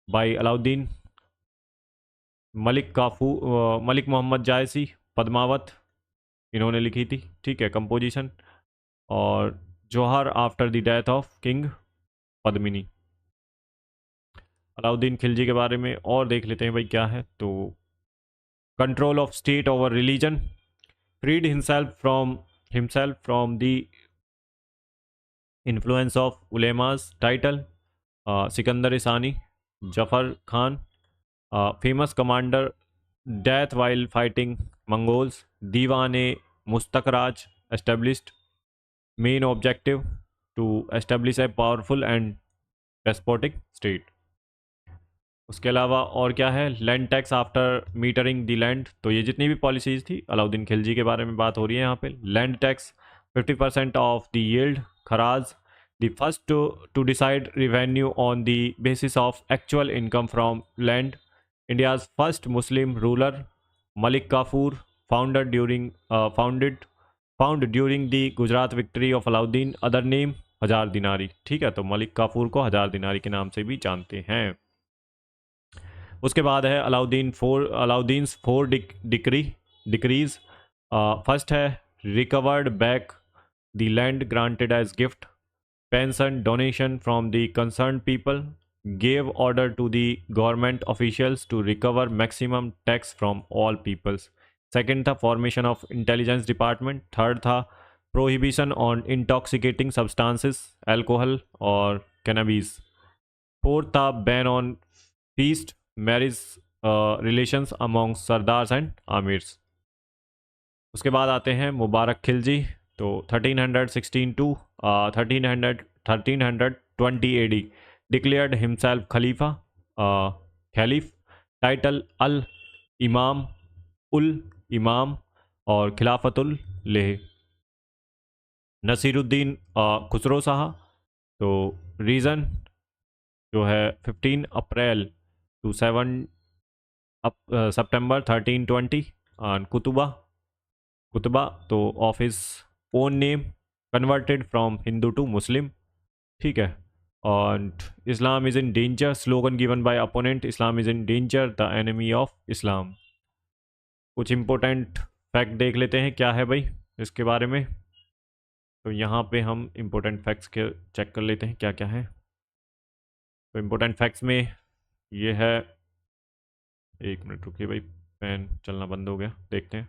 bye Alauddin. Malik Mohammad Jayasi Padmavat इन्होंने लिखी थी, ठीक है, composition. और jauhar after the death of king Padmini. Alauddin Khilji के बारे में और देख लेते हैं भाई क्या है. तो control of state over religion, freed himself from the influence of ulemas. Title Sikandar Isani, Jafar Khan, famous commander, death while fighting Mongols. Diwan-e Mustakraj established. Main objective to establish a powerful and despotic state. उसके अलावा और क्या है, land tax after metering the land. तो ये जितनी भी policies थी अलाउद्दीन खिलजी के बारे में बात हो रही है यहाँ पे. Land tax 50% of the yield. Kharaj, the first to decide revenue on the basis of actual income from land. India's first Muslim ruler Malik Kafur, found during the Gujarat victory of Alauddin. Other name Hazar Dinari, ठीक है. तो मलिक काफूर को हजार दिनारी के नाम से भी जानते हैं. उसके बाद है अलाउद्दीन्स फोर डिक्रीज. फर्स्ट है recovered back the land granted as gift. pension donation from the concerned people, gave order to the government officials to recover maximum tax from all peoples. Second था formation of intelligence department. Third था prohibition on intoxicating substances, alcohol और cannabis. Fourth था ban on feast marriage relations among sardars and amirs. उसके बाद आते हैं मुबारक खिलजी. तो 1316 to 1320 AD declared himself Khalifa, Khalif, title अल इमाम, उल इमाम और खिलाफतुल लेह. नसीरुद्दीन खुसरो शाह. तो रीज़न जो है 15 अप्रैल टू 7 सितंबर 1320. और कुतबा तो of his own name, converted from Hindu to Muslim. ठीक है. और Islam is in danger, slogan given by opponent, Islam is in danger, the enemy of Islam. कुछ इंपॉर्टेंट फैक्ट देख लेते हैं क्या है भाई इसके बारे में. तो यहाँ पे हम इम्पोर्टेंट फैक्ट्स के चेक कर लेते हैं क्या क्या है. तो इम्पोर्टेंट फैक्ट्स में ये है, एक मिनट रुकिए भाई, पेन चलना बंद हो गया, देखते हैं.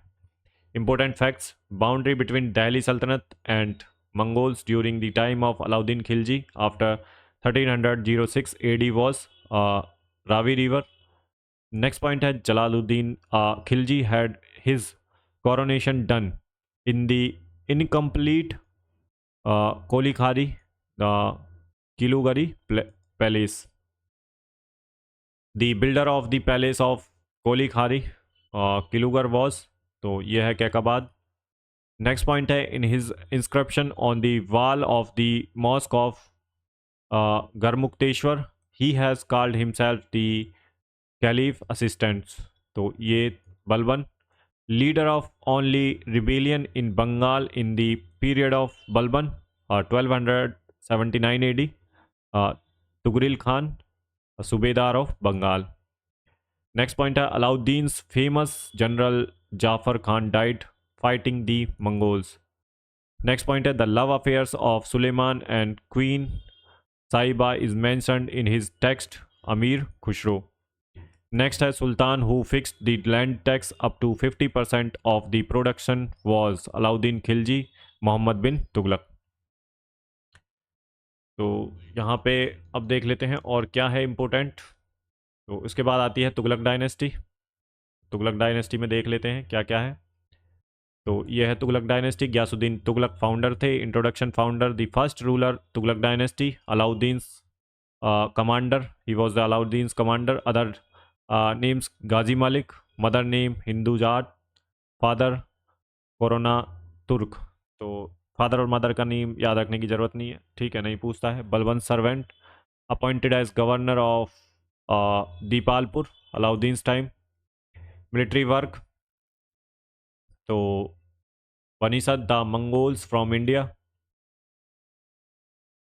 Important facts: boundary between Delhi Sultanate and Mongols during the time of Alauddin Khilji after 1306 AD was Ravi River. Next point है Jalaluddin Khilji had his coronation done in the incomplete Kolikhari Kilugari palace. The builder of the palace of Kolikhari Kilugar was, तो यह है Qaiqabad. Next point है in his inscription on the wall of the mosque of Garhmukteshwar he has called himself the caliph assistants. तो ये Balban, leader of only rebellion in Bengal in the period of Balban 1279 AD. Tughril Khan, subedar of Bengal. Next point है Alauddin's famous general Jafar Khan died fighting the Mongols. Next point है the love affairs of Suleiman and Queen Saiba is mentioned in his text Amir Khushro. Next है Sultan who fixed the land tax up to 50% of the production was Alauddin Khilji Muhammad bin Tughlaq. तो यहाँ पे अब देख लेते हैं और क्या है इम्पोर्टेंट. तो इसके बाद आती है तुगलक डायनेस्टी. तुगलक डायनेस्टी में देख लेते हैं क्या क्या है. तो यह है तुगलक डायनेस्टी. गयासुद्दीन तुगलक फाउंडर थे. Introduction founder the first ruler Tughlaq dynasty. Alauddin's commander, he was the Alauddin's commander. Other names Ghazi Malik, mother name Hindu Jat, father Qarauna Turk. तो फादर और मदर का नेम याद रखने की ज़रूरत नहीं है, ठीक है, नहीं पूछता है. बलवंत servant appointed as governor of Dipalpur Alauddin's time. Military work, तो banished the Mongols from India,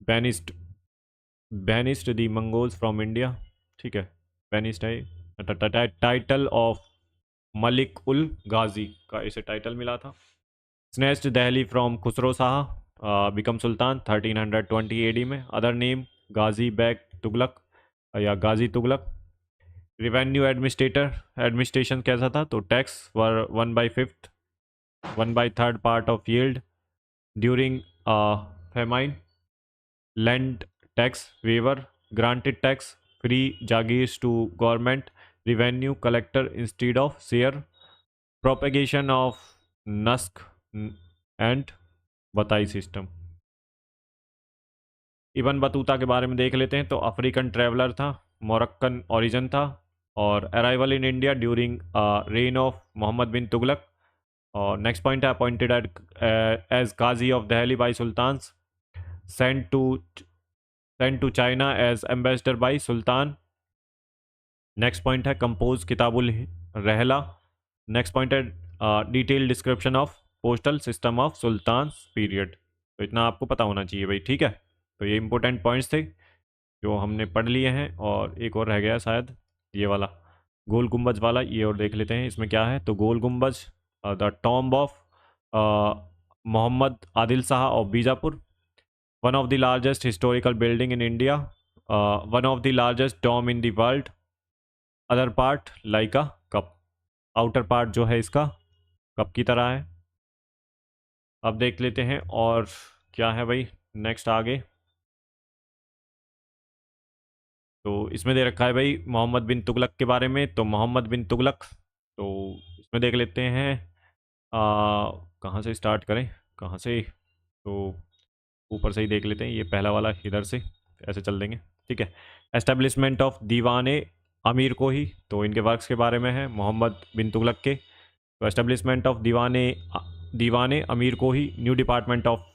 banished the Mongols from India. ठीक है, बैनिस्ड है. टाइटल ऑफ मलिक उल गाजी का इसे टाइटल मिला था. Snatched Delhi from Khusro Shah, become sultan 1320 AD में. अदर नेम गाजी बैग तुगलक या गाजी तुगलक. रिवेन्यू एडमिनिस्ट्रेशन कैसा था, तो tax were 1/5 1/3 part of yield during famine. Land tax waiver, granted tax, free jagirs to government, revenue collector instead of share. Propagation of nasq and batai system. Ibn Battuta के बारे में देख लेते हैं. तो अफ्रीकन ट्रैवलर था, मोरक्कन ओरिजिन था, और arrival in India during reign of Mohammad bin Tughlaq. और नेक्स्ट पॉइंट है appointed as qazi of Delhi by sultans, sent to China as ambassador by sultan. Next point है कंपोज किताबुल रहला. नेक्स्ट पॉइंट है detail description of postal system of sultan period. तो इतना आपको पता होना चाहिए भाई, ठीक है. तो ये इंपॉर्टेंट पॉइंट्स थे जो हमने पढ़ लिए हैं. और एक और रह गया शायद, ये वाला गोल गुम्बज वाला, ये और देख लेते हैं इसमें क्या है. तो Gol Gumbaz the tomb of Mohammad Adil Shah of Bijapur. One of the largest historical building in India, one of the largest dome in the world, other part like a cup, outer part जो है इसका कप की तरह है। अब देख लेते हैं और क्या है भाई नेक्स्ट आगे। तो इसमें दे रखा है भाई मोहम्मद बिन तुगलक के बारे में। तो मोहम्मद बिन तुगलक, तो इसमें देख लेते हैं कहाँ से स्टार्ट करें, कहाँ से, तो ऊपर से ही देख लेते हैं, ये पहला वाला इधर से ऐसे चल देंगे, ठीक है। एस्टेब्लिशमेंट ऑफ दीवाने अमीर को ही, तो इनके वर्क्स के बारे में है मोहम्मद बिन तुगलक के। तो एस्टेब्लिशमेंट ऑफ दीवाने अमीर को ही, new department of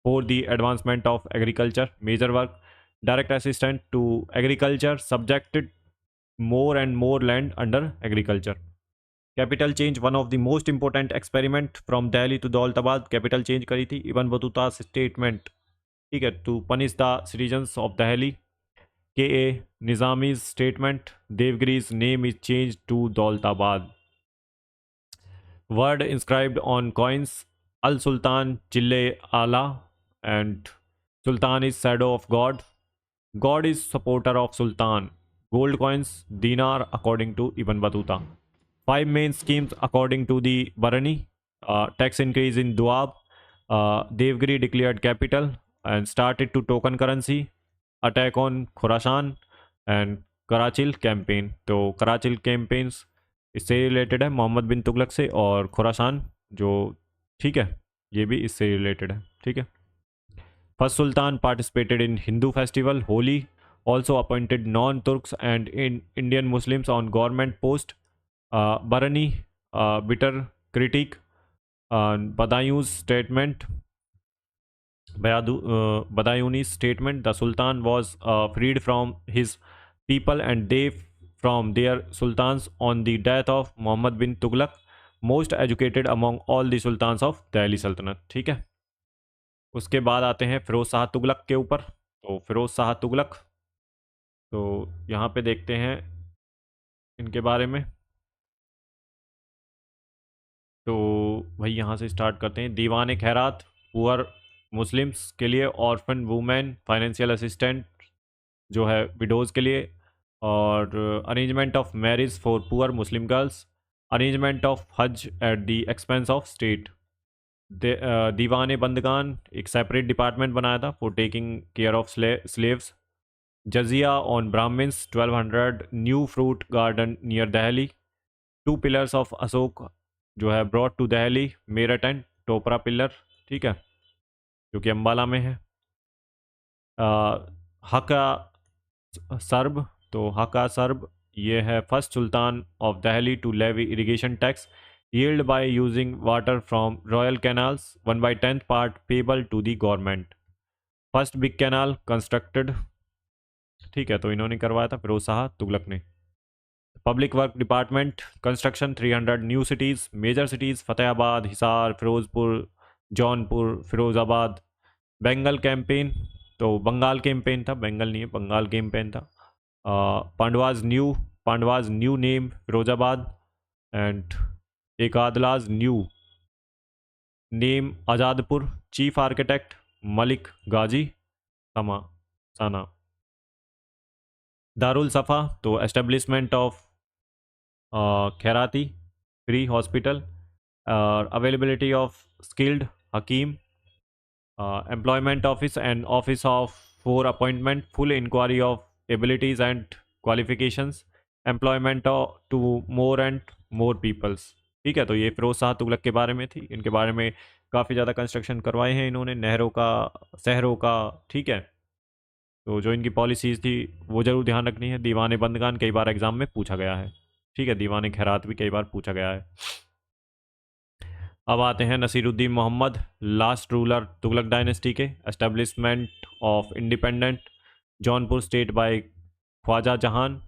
for the advancement of agriculture, major work, direct assistant to agriculture, subjected more and more land under agriculture. Capital change, one of the most important experiment from Delhi to Daulatabad, capital change करी थी Ibn Battuta statement, ठीक है, to punish the citizens of Delhi. K A Nizami's statement, Devgiri's name is change to Daulatabad. Word inscribed on coins, Al Sultan Chille Ala, and Sultan is shadow of God. God is supporter of Sultan. Gold coins, dinar according to Ibn Battuta. Five main schemes according to the Barani. Tax increase in Duab. Devgiri declared capital and started to token currency. Attack on Khorasan and Karachil campaign. तो Karachil campaigns इससे related है मोहम्मद बिन तुगलक से, और खुरासान जो, ठीक है, ये भी इससे रिलेटेड है, ठीक है। First Sultan participated in Hindu festival Holi, also appointed non-Turks and Indian Muslims on government post. Barani, bitter critic, Badayu's statement, Badayuni's statement, the Sultan was freed from his people and they from their sultans on the death of Muhammad bin Tughlaq, most educated among all the sultans of Delhi Sultanate, ठीक है। उसके बाद आते हैं फिरोज शाह तुगलक के ऊपर। तो फिरोज शाह तुगलक, तो यहाँ पे देखते हैं इनके बारे में। तो भाई यहाँ से स्टार्ट करते हैं। दीवान खैरात, पुअर मुस्लिम्स के लिए, ऑर्फन वुमेन, फाइनेंशियल असिस्टेंट जो है विडोज़ के लिए, और arrangement of marriage for poor Muslim girls, arrangement of hajj at the expense of state. Diwan Bandagan एक सेपरेट डिपार्टमेंट बनाया था for taking care of slaves. Jizya on Brahmins 1200, new fruit garden near Dehli, two pillars of Ashoka जो है brought to Delhi, Meerut and Topra pillar, ठीक है, जो कि अम्बाला में है। हका सर्ब, तो हका सर्ब ये है first sultan of Dehli to levy irrigation tax yield by using water from royal canals, 1/10 part payable to the government. First big canal constructed, ठीक है, तो इन्होंने करवाया था फिरोज शाह तुगलक ने। Public work department construction 300 new cities, major cities Fatehabad, Hisar, Firozpur, Jaunpur, Firozabad. Bengal campaign, तो Bengal campaign था, बंगाल नहीं है, बंगाल कैंपेन था। Pandua's new name Firozabad, and Ekdala's new name Azadpur, chief architect Malik Ghazi Sana. Darul Safa, तो establishment of khairati free hospital, availability of skilled hakim, employment office and office of for appointment, full inquiry of abilities and qualifications, employment to more and more peoples, ठीक है। तो ये फिरोज शाह तुगलक के बारे में थी। इनके बारे में काफ़ी ज़्यादा कंस्ट्रक्शन करवाए हैं इन्होंने, नहरों का, शहरों का, ठीक है। तो जो इनकी पॉलिसीज़ थी वो ज़रूर ध्यान रखनी है। दीवान बंदगान कई बार एग्जाम में पूछा गया है, ठीक है, दीवान खैरात भी कई बार पूछा गया है। अब आते हैं Nasiruddin Mohammad, last ruler Tughlaq dynasty के। Establishment of independent Jaunpur state by Khwaja Jahan,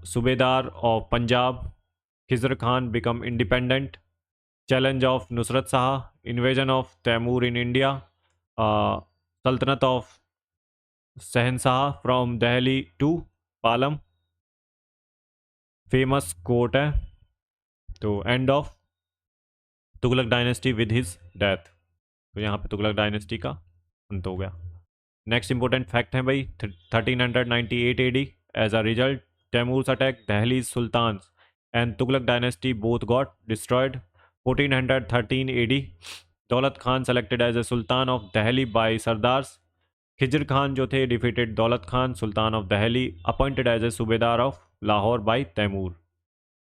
subedar of Punjab, Khizr Khan become independent, challenge of Nusrat Shah, invasion of Timur in India, saltanat of Shahanshah from Dehli to Palam, famous quote है। तो end of Tughlaq dynasty with his death, तो यहाँ पे तुगलक डायनेस्टी का अंत हो गया। नेक्स्ट इंपॉर्टेंट फैक्ट है भाई 1398 AD as a result Timur's attack Dehli's sultans and Tughlaq dynasty both got destroyed. 1413 AD Daulat Khan selected as a sultan of Dehli by sardars. Khizr Khan जो थे defeated Daulat Khan sultan of Dehli appointed as a subedar of Lahore by Timur.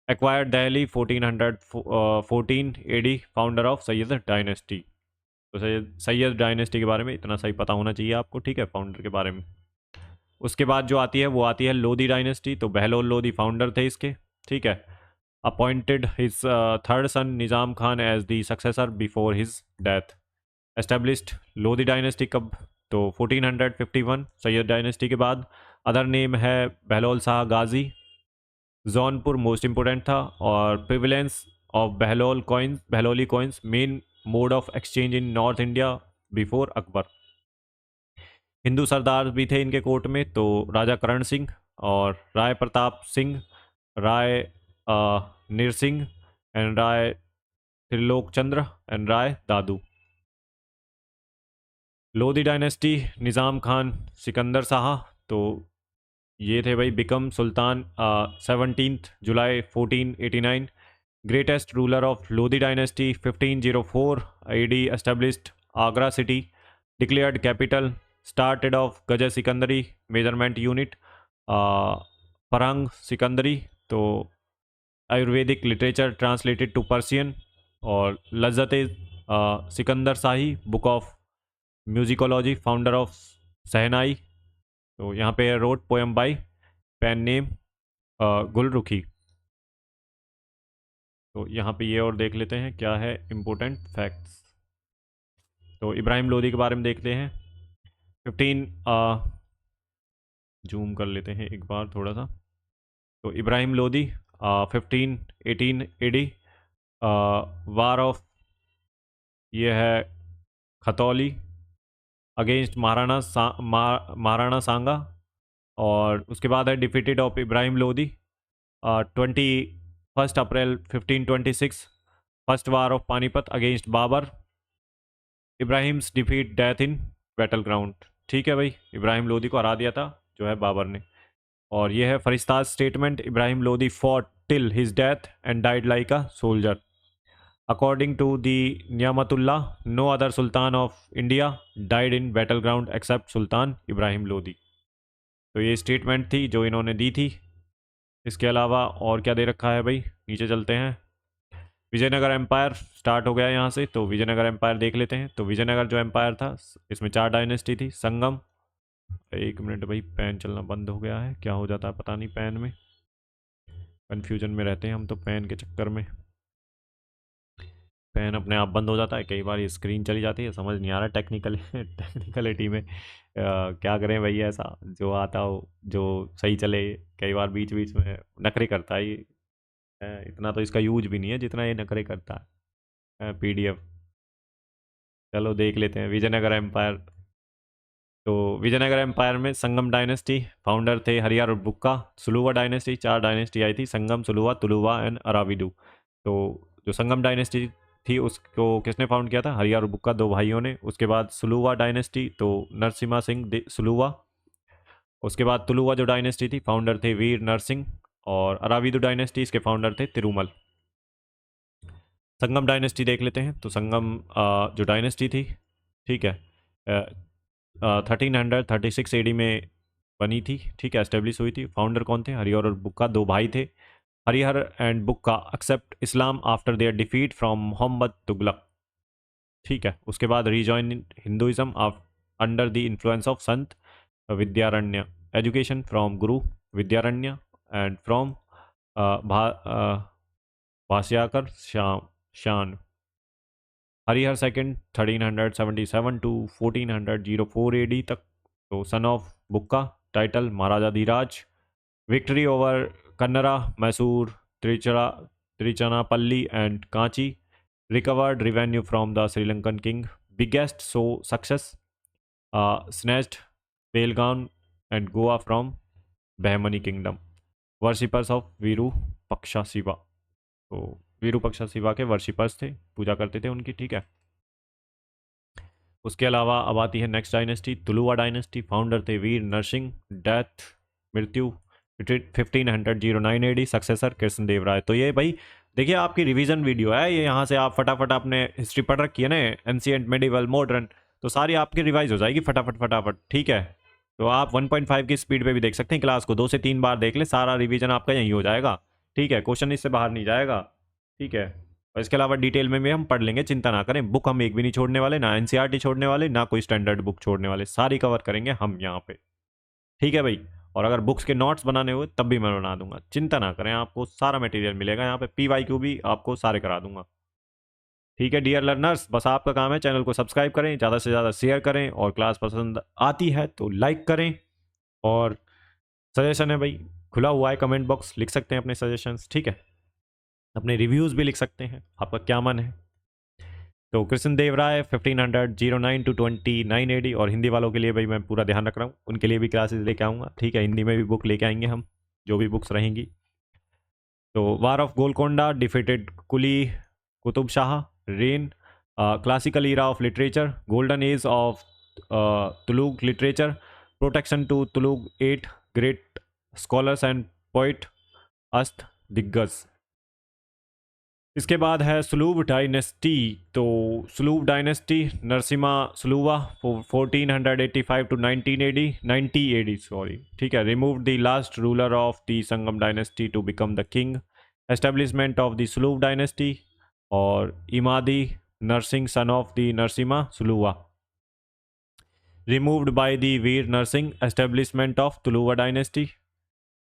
Acquired Dehli 1414 AD founder of Sayyid dynasty. तो Sayyid dynasty के बारे में इतना सही पता होना चाहिए आपको, ठीक है, फाउंडर के बारे में। उसके बाद जो आती है वो आती है लोधी डायनेस्टी। तो बहलोल लोधी फाउंडर थे इसके, ठीक है। Appointed his third son Nizam Khan as the successor before his death. Established Lodhi dynasty कब? तो 1451 सैयद डायनेस्टी के बाद। अदर नेम है बहलोल शाह गाजी। जौनपुर मोस्ट इंपोर्टेंट था। और prevalence of Bahloli coins main mode of exchange in north India before Akbar. Hindu सरदार भी थे इनके कोर्ट में, तो राजा करण सिंह और Rai Pratap Singh, Rai Narsingh and Rai Trilok Chandra and Rai Dadu. Lodhi dynasty Nizam Khan Sikandar Shah, तो ये थे भाई become sultan 17 July 1489। Greatest ruler of Lodhi dynasty 1504 AD established Agra city, declared capital, started of gaz Sikandari measurement unit, Farhang Sikandari, तो Ayurvedic literature translated to Persian, और Lazzat Sikandar Shahi book of musicology founder of shehnai. तो यहाँ पे road poem by pen name Gulrukhi. तो यहाँ पे ये और देख लेते हैं क्या है इम्पोर्टेंट फैक्ट्स। तो इब्राहिम लोदी के बारे में देखते हैं। 15 जूम कर लेते हैं एक बार थोड़ा सा। तो Ibrahim Lodi 1518 AD war of, ये है खतौली अगेंस्ट महाराणा सांगा। और उसके बाद है defeated of Ibrahim Lodi 21 April 1526 first war of Panipat against Babur. Ibrahim's defeat death in battle ground. ठीक है भाई, इब्राहिम लोदी को हरा दिया था जो है बाबर ने। और ये है Firishta's statement, Ibrahim Lodi fought till his death and died like a soldier. According to the Niamatullah, no other sultan of India died in battle ground except sultan Ibrahim Lodi. तो ये स्टेटमेंट थी जो इन्होंने दी थी। इसके अलावा और क्या दे रखा है भाई, नीचे चलते हैं। विजयनगर एम्पायर स्टार्ट हो गया यहाँ से, तो विजयनगर एम्पायर देख लेते हैं। तो विजयनगर जो एम्पायर था इसमें 4 डायनेस्टी थी। संगम, एक मिनट भाई पेन चलना बंद हो गया है, क्या हो जाता है पता नहीं, पेन में कन्फ्यूजन में रहते हैं हम तो पेन के चक्कर में। पेन अपने आप बंद हो जाता है, कई बार ये स्क्रीन चली जाती है, समझ नहीं आ रहा टेक्निकलिटी में क्या करें भाई, ऐसा जो आता हो जो सही चले, कई बार बीच बीच में नखरे करता है ये। इतना तो इसका यूज भी नहीं है जितना ये नखरे करता है। PDF चलो देख लेते हैं विजयनगर एम्पायर। तो विजयनगर एम्पायर में संगम डायनेस्टी फाउंडर थे हरिहर और बुक्का। सुलुवा डायनेस्टी, 4 डायनेस्टी आई थी, संगम, सुलुवा, तुलुवा एंड अराविडू। तो जो संगम डायनेस्टी थी उसको किसने फाउंड किया था? हरिहर और बुक्का, 2 भाइयों ने। उसके बाद सुलुवा डायनेस्टी, तो नरसिम्हा सिंह सुलुवा। उसके बाद तुलुवा जो डायनेस्टी थी फाउंडर थे वीर नरसिंह। और अराविदू डायनेस्टी इसके फाउंडर थे तिरुमल। संगम डायनेस्टी देख लेते हैं। तो संगम जो डायनेस्टी थी, ठीक है, 1336 AD में बनी थी, ठीक है, एस्टेब्लिश हुई थी। फाउंडर कौन थे? हरिहर और बुक्का, 2 भाई थे। Harihar and Bukka accept Islam after their defeat from Mohammad Tughlaq, ठीक है। उसके बाद rejoin Hinduism under the influence of Sant Vidyaranya. Education from Guru Vidyaranya and from भाष्याकर शान। हरिहर सेकंड 1377 टू 1404 AD तक, तो son of Bukka, title Maharaja Dhiraj. Victory over Kanara, Mysore, Trichinopoly and Kanchi. Recovered revenue from the Sri Lankan king, biggest so success, snatched Belgaum and Goa from Bahmani kingdom. Worshippers of Virupaksha Shiva, तो वीरूपक्षा शिवा के worshippers थे, पूजा करते थे उनकी, ठीक है। उसके अलावा अब आती है next dynasty, Tuluva dynasty. Founder थे वीर नरसिंह, डेथ मृत्यु 1509 AD, सक्सेसर कृष्ण देव राय। तो ये भाई देखिए आपकी रिवीजन वीडियो है ये, यहाँ से आप फटाफट आपने हिस्ट्री पढ़ रखी है ना, एंशिएंट, मेडिवल, मॉडर्न, तो सारी आपकी रिवाइज हो जाएगी फटाफट फटाफट, ठीक है। तो आप 1.5 की स्पीड पे भी देख सकते हैं, क्लास को 2 से 3 बार देख ले, सारा रिवीजन आपका यहीं हो जाएगा, ठीक है। क्वेश्चन इससे बाहर नहीं जाएगा, ठीक है। और इसके अलावा डिटेल में भी हम पढ़ लेंगे, चिंता ना करें। बुक हम एक भी नहीं छोड़ने वाले, ना एनसीईआरटी छोड़ने वाले, ना कोई स्टैंडर्ड बुक छोड़ने वाले, सारी कवर करेंगे हम यहाँ पे, ठीक है भाई। और अगर बुक्स के नोट्स बनाने हुए तब भी मैं बना दूंगा, चिंता ना करें, आपको सारा मटेरियल मिलेगा यहाँ पे, PYQ भी आपको सारे करा दूंगा, ठीक है डियर लर्नर्स। बस आपका काम है चैनल को सब्सक्राइब करें, ज़्यादा से ज़्यादा शेयर करें, और क्लास पसंद आती है तो लाइक करें। और सजेशन है भाई, खुला हुआ है, कमेंट बॉक्स लिख सकते हैं अपने सजेशंस, ठीक है। अपने रिव्यूज़ भी लिख सकते हैं, आपका क्या मन है। तो कृष्ण देव राय 1509 to 29 AD। और हिंदी वालों के लिए भाई मैं पूरा ध्यान रख रहा हूँ, उनके लिए भी क्लासेस लेके आऊँगा, ठीक है। हिंदी में भी बुक लेके आएंगे हम, जो भी बुक्स रहेंगी। तो war of Golconda, defeated Quli Qutb Shah, reign, classical era of literature, golden age of Telugu literature, protection to Telugu 8 great scholars and poet, Ashta Diggaj. इसके बाद है सुलूब डायनेस्टी। तो Saluva dynasty, Narasimha Saluva 1485 to 19 AD, 90 AD sorry, ठीक है। Remove the last ruler of the Sangama dynasty to become the king, establishment of the Saluva dynasty. और इमादी नरसिंह सन of the Narasimha Saluva, removed by the Vira Narasimha, establishment of Tuluva dynasty.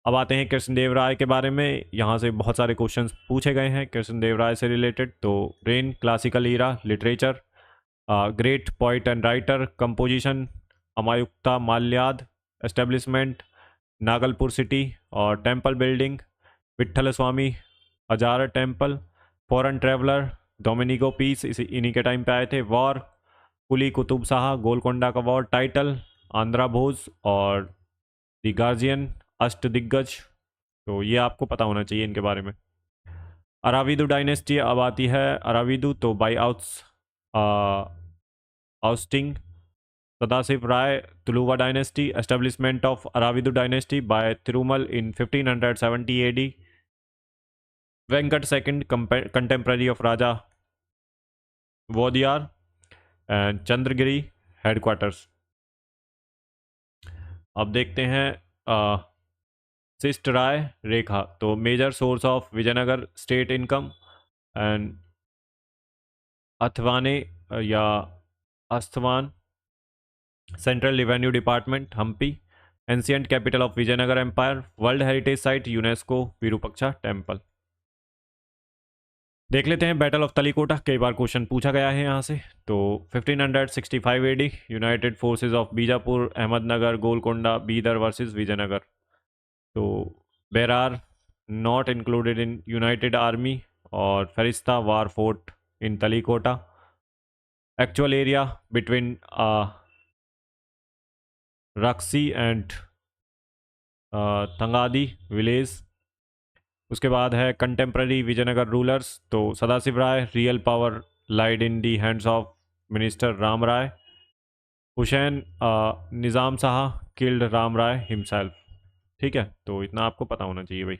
अब आते हैं कृष्णदेव राय के बारे में, यहाँ से बहुत सारे क्वेश्चंस पूछे गए हैं कृष्णदेव राय से रिलेटेड। तो reign, classical era, literature, great poet and writer, composition, Amukta Malyada, establishment, Nagalapur city और temple building, Vitthal Swami Hazara temple, foreign traveller, Domingo Paes इन्हीं के टाइम पे आए थे, वॉर, कुली कुतुब शाह, गोलकोंडा का वॉर, टाइटल, आंध्रा भोज और द गार्जियन, अष्ट दिग्गज। तो ये आपको पता होना चाहिए इनके बारे में। अराविदु डायनेस्टी अब आती है, अराविदु तो by ousting Sadashiv Rai, Tuluva dynasty, establishment of Aravidu dynasty by Tirumala in 1570 AD, Venkata second contemporary of Raja Wodeyar, and Chandragiri headquarters. अब देखते हैं शिष्ट राय रेखा। तो major source of Vijayanagara state income, and Athavane या Asthavan, central revenue department Hampi, ancient capital of Vijayanagara empire, world heritage site UNESCO Virupaksha temple. देख लेते हैं बैटल ऑफ तलीकोटा, कई बार क्वेश्चन पूछा गया है यहाँ से। तो 1565 AD, united forces of Bijapur, Ahmednagar, Golconda, Bidar versus Vijayanagar. तो Berar not included in united army, और Firishta war fought in Talikota. Actual area between Rakshasi and Tangadi village. उसके बाद है कंटेम्प्रेरी विजयनगर रूलर्स। तो Sadashiv Raya, real power lied in the hands of minister Ram Raya. Hussain Nizam Shah killed Ram Raya himself, ठीक है। तो इतना आपको पता होना चाहिए भाई।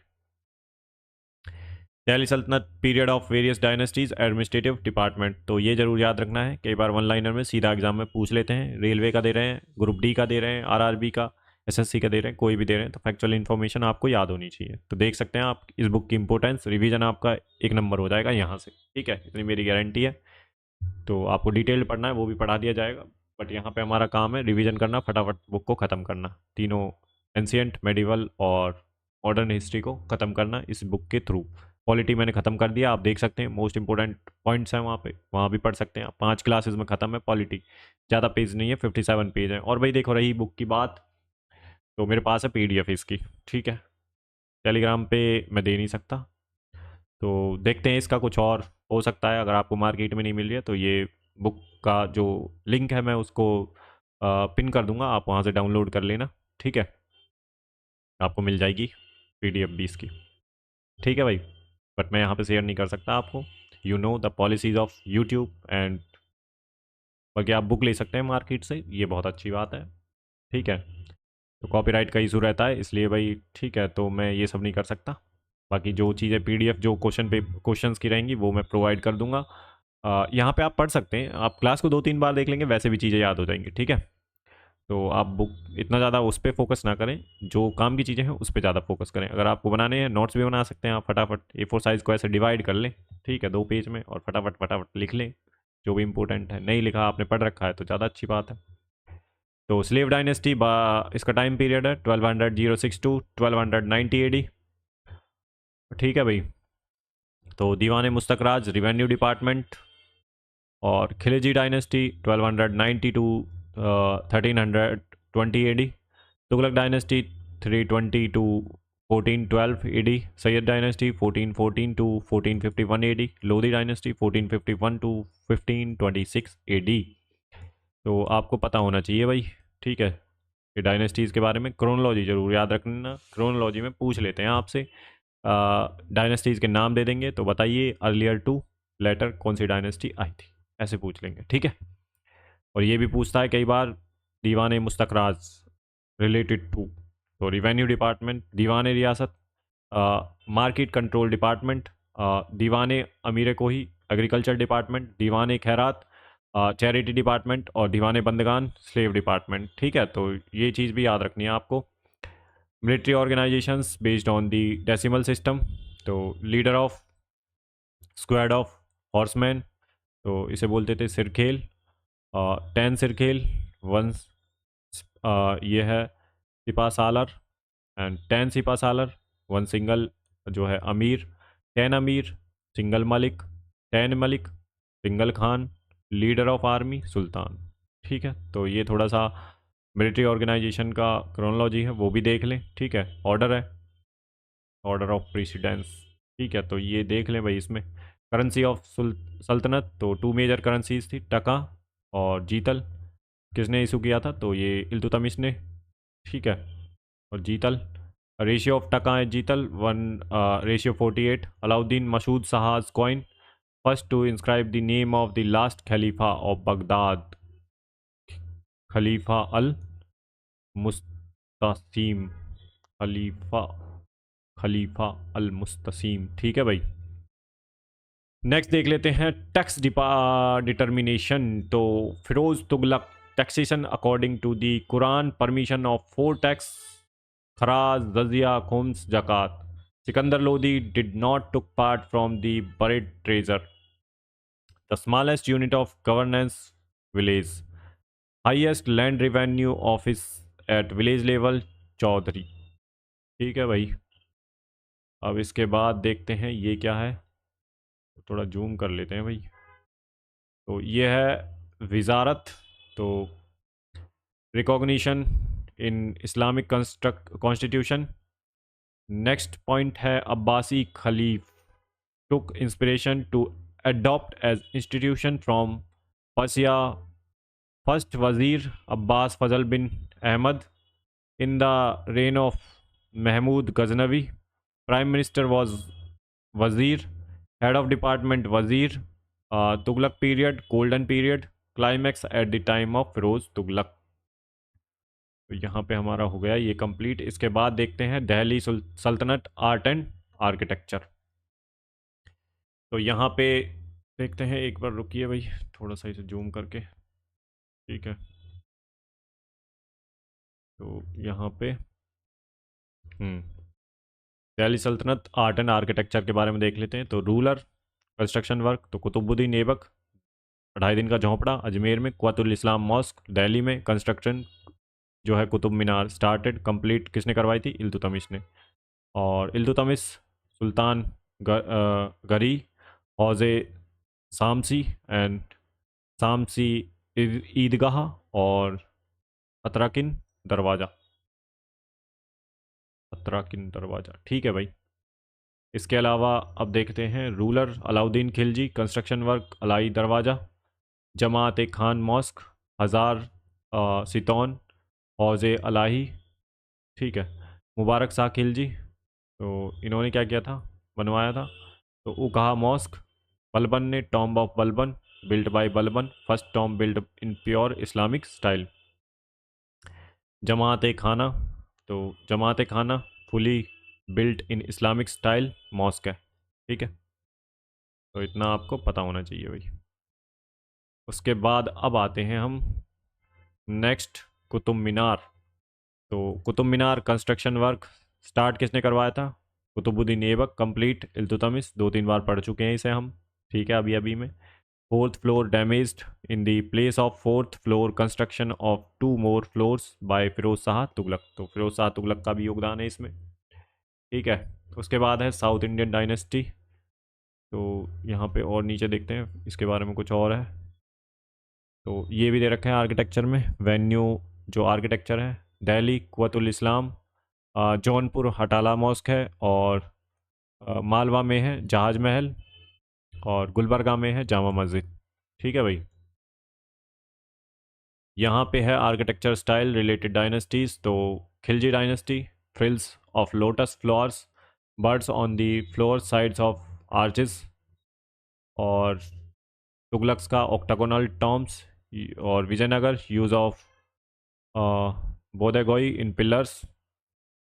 दिल्ली सल्तनत, period of various dynasties, administrative department. तो ये जरूर याद रखना है, कई बार वन लाइनर में सीधा एग्जाम में पूछ लेते हैं। रेलवे का दे रहे हैं, ग्रुप डी का दे रहे हैं, आरआरबी का, एसएससी का दे रहे हैं, कोई भी दे रहे हैं, तो फैक्चुअल इन्फॉर्मेशन आपको याद होनी चाहिए। तो देख सकते हैं आप इस बुक की इंपॉर्टेंस, रिवीजन आपका 1 नंबर हो जाएगा यहाँ से, ठीक है, इतनी मेरी गारंटी है। तो आपको डिटेल पढ़ना है वो भी पढ़ा दिया जाएगा, बट यहाँ पे हमारा काम है रिवीजन करना, फटाफट बुक को ख़त्म करना, तीनों एंशियंट, मेडिवल और मॉडर्न हिस्ट्री को ख़त्म करना इस बुक के थ्रू। पॉलिटी मैंने ख़त्म कर दिया, आप देख सकते हैं मोस्ट इंपॉर्टेंट पॉइंट्स हैं वहाँ पे, वहाँ भी पढ़ सकते हैं आप। 5 क्लासेस में ख़त्म है पॉलिटी, ज़्यादा पेज नहीं है, 57 पेज है। और भाई देखो रही बुक की बात, तो मेरे पास है PDF इसकी, ठीक है। टेलीग्राम पे मैं दे नहीं सकता, तो देखते हैं इसका कुछ और हो सकता है। अगर आपको मार्केट में नहीं मिल रही है तो ये बुक का जो लिंक है मैं उसको पिन कर दूंगा, आप वहाँ से डाउनलोड कर लेना, ठीक है। आपको मिल जाएगी PDF भी इसकी, ठीक है भाई। बट मैं यहाँ पे शेयर नहीं कर सकता आपको, you know the policies of YouTube and बाकी आप बुक ले सकते हैं मार्केट से, ये बहुत अच्छी बात है। ठीक है, तो कॉपीराइट का इशू रहता है इसलिए भाई, ठीक है, तो मैं ये सब नहीं कर सकता। बाकी जो चीज़ें पीडीएफ जो क्वेश्चंस की रहेंगी वो मैं प्रोवाइड कर दूंगा। यहाँ पे आप पढ़ सकते हैं, आप क्लास को 2-3 बार देख लेंगे, वैसे भी चीज़ें याद हो जाएंगी। ठीक है, तो आप बुक इतना ज़्यादा उस पर फोकस ना करें, जो काम की चीज़ें हैं उस पर ज़्यादा फोकस करें। अगर आपको बनाने हैं नोट्स भी बना सकते हैं आप, फटाफट A4 साइज़ को ऐसे डिवाइड कर लें, ठीक है, 2 पेज में, और फटाफट फटाफट लिख लें जो भी इंपॉर्टेंट है। नहीं लिखा, आपने पढ़ रखा है तो ज़्यादा अच्छी बात है। तो स्लेव डायनेस्टी, इसका टाइम पीरियड है 1206 टू 1290 AD। ठीक है भाई, तो दीवान मुस्तकराज रिवेन्यू डिपार्टमेंट। और Khilji dynasty 1290 to 1320 AD। Tughlaq dynasty 320 to 1412 AD। Sayyid dynasty 1414 to 1451 AD। Lodhi dynasty 1451 to 1526 AD। तो आपको पता होना चाहिए भाई, ठीक है, ये डायनेस्टीज़ के बारे में क्रोनोलॉजी जरूर याद रखना, क्रोनोलॉजी में पूछ लेते हैं आपसे। डायनेस्टीज़ के नाम दे देंगे तो बताइए अर्लियर टू लेटर कौन सी डायनेस्टी आई थी, ऐसे पूछ लेंगे। ठीक है, और ये भी पूछता है कई बार दीवान मुस्तकराज रिलेटेड टू, तो रिवेन्यू डिपार्टमेंट, दीवान रियासत, मार्केट कंट्रोल डिपार्टमेंट, दीवान अमीर कोही एग्रीकल्चर डिपार्टमेंट, दीवान खैरात चैरिटी डिपार्टमेंट, और दीवान बंदगान स्लेव डिपार्टमेंट। ठीक है, तो ये चीज़ भी याद रखनी है आपको। Military organisations based on the decimal system, तो leader of squad of horseman, तो इसे बोलते थे सिरखेल, 10 सिरखेल, वन ये है sipahsalar, and 10 sipahsalar, one single जो है amir, 10 amir, single malik, 10 malik, single khan, leader of army sultan. ठीक है, तो ये थोड़ा सा मिलिट्री ऑर्गेनाइजेशन का क्रोनोलॉजी है, वो भी देख लें। ठीक है, ऑर्डर है, ऑर्डर ऑफ प्रेसिडेंस। ठीक है, तो ये देख लें भाई। इसमें करेंसी ऑफ सल्तनत, तो 2 मेजर करेंसीज थी, टका और जीतल। किसने इशू किया था, तो ये इल्तुतमिश ने। ठीक है, और जीतल, रेशियो ऑफ टका and jital 1:48। Alauddin Masud Shah coin, first to inscribe the name of the last khalifa of Baghdad, khalifa al Mustasim, khalifa khalifa al Mustasim. ठीक है भाई, नेक्स्ट देख लेते हैं टैक्स डिटर्मिनेशन। तो Firoz Tughlaq taxation according to the Quran, permission of 4 tax, kharaj, jizya, khums, zakat. Sikandar Lodi did not took part from the buried treasure, the smallest unit of governance village, highest land revenue office at village level chaudhari. ठीक है भाई, अब इसके बाद देखते हैं ये क्या है, थोड़ा जूम कर लेते हैं भाई। तो ये है विजारत, तो recognition in Islamic constitution. Next point है Abbasi khalif took inspiration to adopt as institution from Persia, first wazir Abbas Fazl bin Ahmad in the reign of Mahmud Ghaznavi, prime minister was wazir, head of department wazir, Tughlaq period golden period, climax at the time of Firoz Tughlaq. तो यहाँ पे हमारा हो गया ये complete. इसके बाद देखते हैं दिल्ली सल्तनत आर्ट एंड आर्किटेक्चर। तो यहाँ पे देखते हैं, एक बार रुकिए भाई, थोड़ा सा इसे जूम करके। ठीक है, तो यहाँ पे दिल्ली सल्तनत आर्ट एंड आर्किटेक्चर के बारे में देख लेते हैं। तो रूलर, कंस्ट्रक्शन वर्क, तो कुतुबुद्दीन ऐबक, 2.5 दिन का झोंपड़ा अजमेर में, कुतुल इस्लाम मॉस्क दिल्ली में, कंस्ट्रक्शन जो है कुतुब मीनार स्टार्टेड कंप्लीट किसने करवाई थी, इल्तुतमिश ने। और इल्तुतमिश सुल्तान गरी, हौज़े सामसी एंड सामसी ईदगाह, और अतराकिन दरवाज़ा, अतराकिन दरवाज़ा। ठीक है भाई, इसके अलावा अब देखते हैं ruler Alauddin Khilji, construction work Alai Darwaza, Jamat ए खान मॉस्क, हज़ार सितौन, हौज़े अलाही। ठीक है, मुबारक शाह खिलजी, तो इन्होंने क्या किया था, बनवाया था, तो उकहा मॉस्क, बलबन ने tomb of Balban, built by Balban, first tomb built in pure Islamic style. Jamat e Khana, तो Jamat e Khana fully built in Islamic style mosque है, ठीक है। तो इतना आपको पता होना चाहिए भाई। उसके बाद अब आते हैं हम नेक्स्ट, कुतुब मीनार। तो Qutub Minar construction work start किसने करवाया था? कुतुबुद्दीन ऐबक। कंप्लीट इल्तुतमिश, 2-3 बार पढ़ चुके हैं इसे हम, ठीक है, अभी अभी में। Fourth floor damaged, in the place of fourth floor construction of 2 more floors by Firoz Shah Tughlaq. तो फिरोज शाह तुगलक का भी योगदान है इसमें, ठीक है। उसके बाद है साउथ इंडियन डायनेस्टी। तो यहाँ पे और नीचे देखते हैं इसके बारे में कुछ और है। तो ये भी दे रखे हैं आर्किटेक्चर में, वेन्यू जो आर्किटेक्चर है, दिल्ली कुव्वतुल इस्लाम, जौनपुर हटाला मॉस्क है, और मालवा में है जहाज महल, और गुलबर्गा में है जामा मस्जिद, ठीक है भाई। यहाँ पे है आर्किटेक्चर स्टाइल रिलेटेड डायनेस्टीज। तो Khilji dynasty, frills of lotus flowers, birds on the floor sides of arches, और तुगलक्स का ऑक्टागोनल टॉम्स, और Vijayanagar use of bodigai in pillars,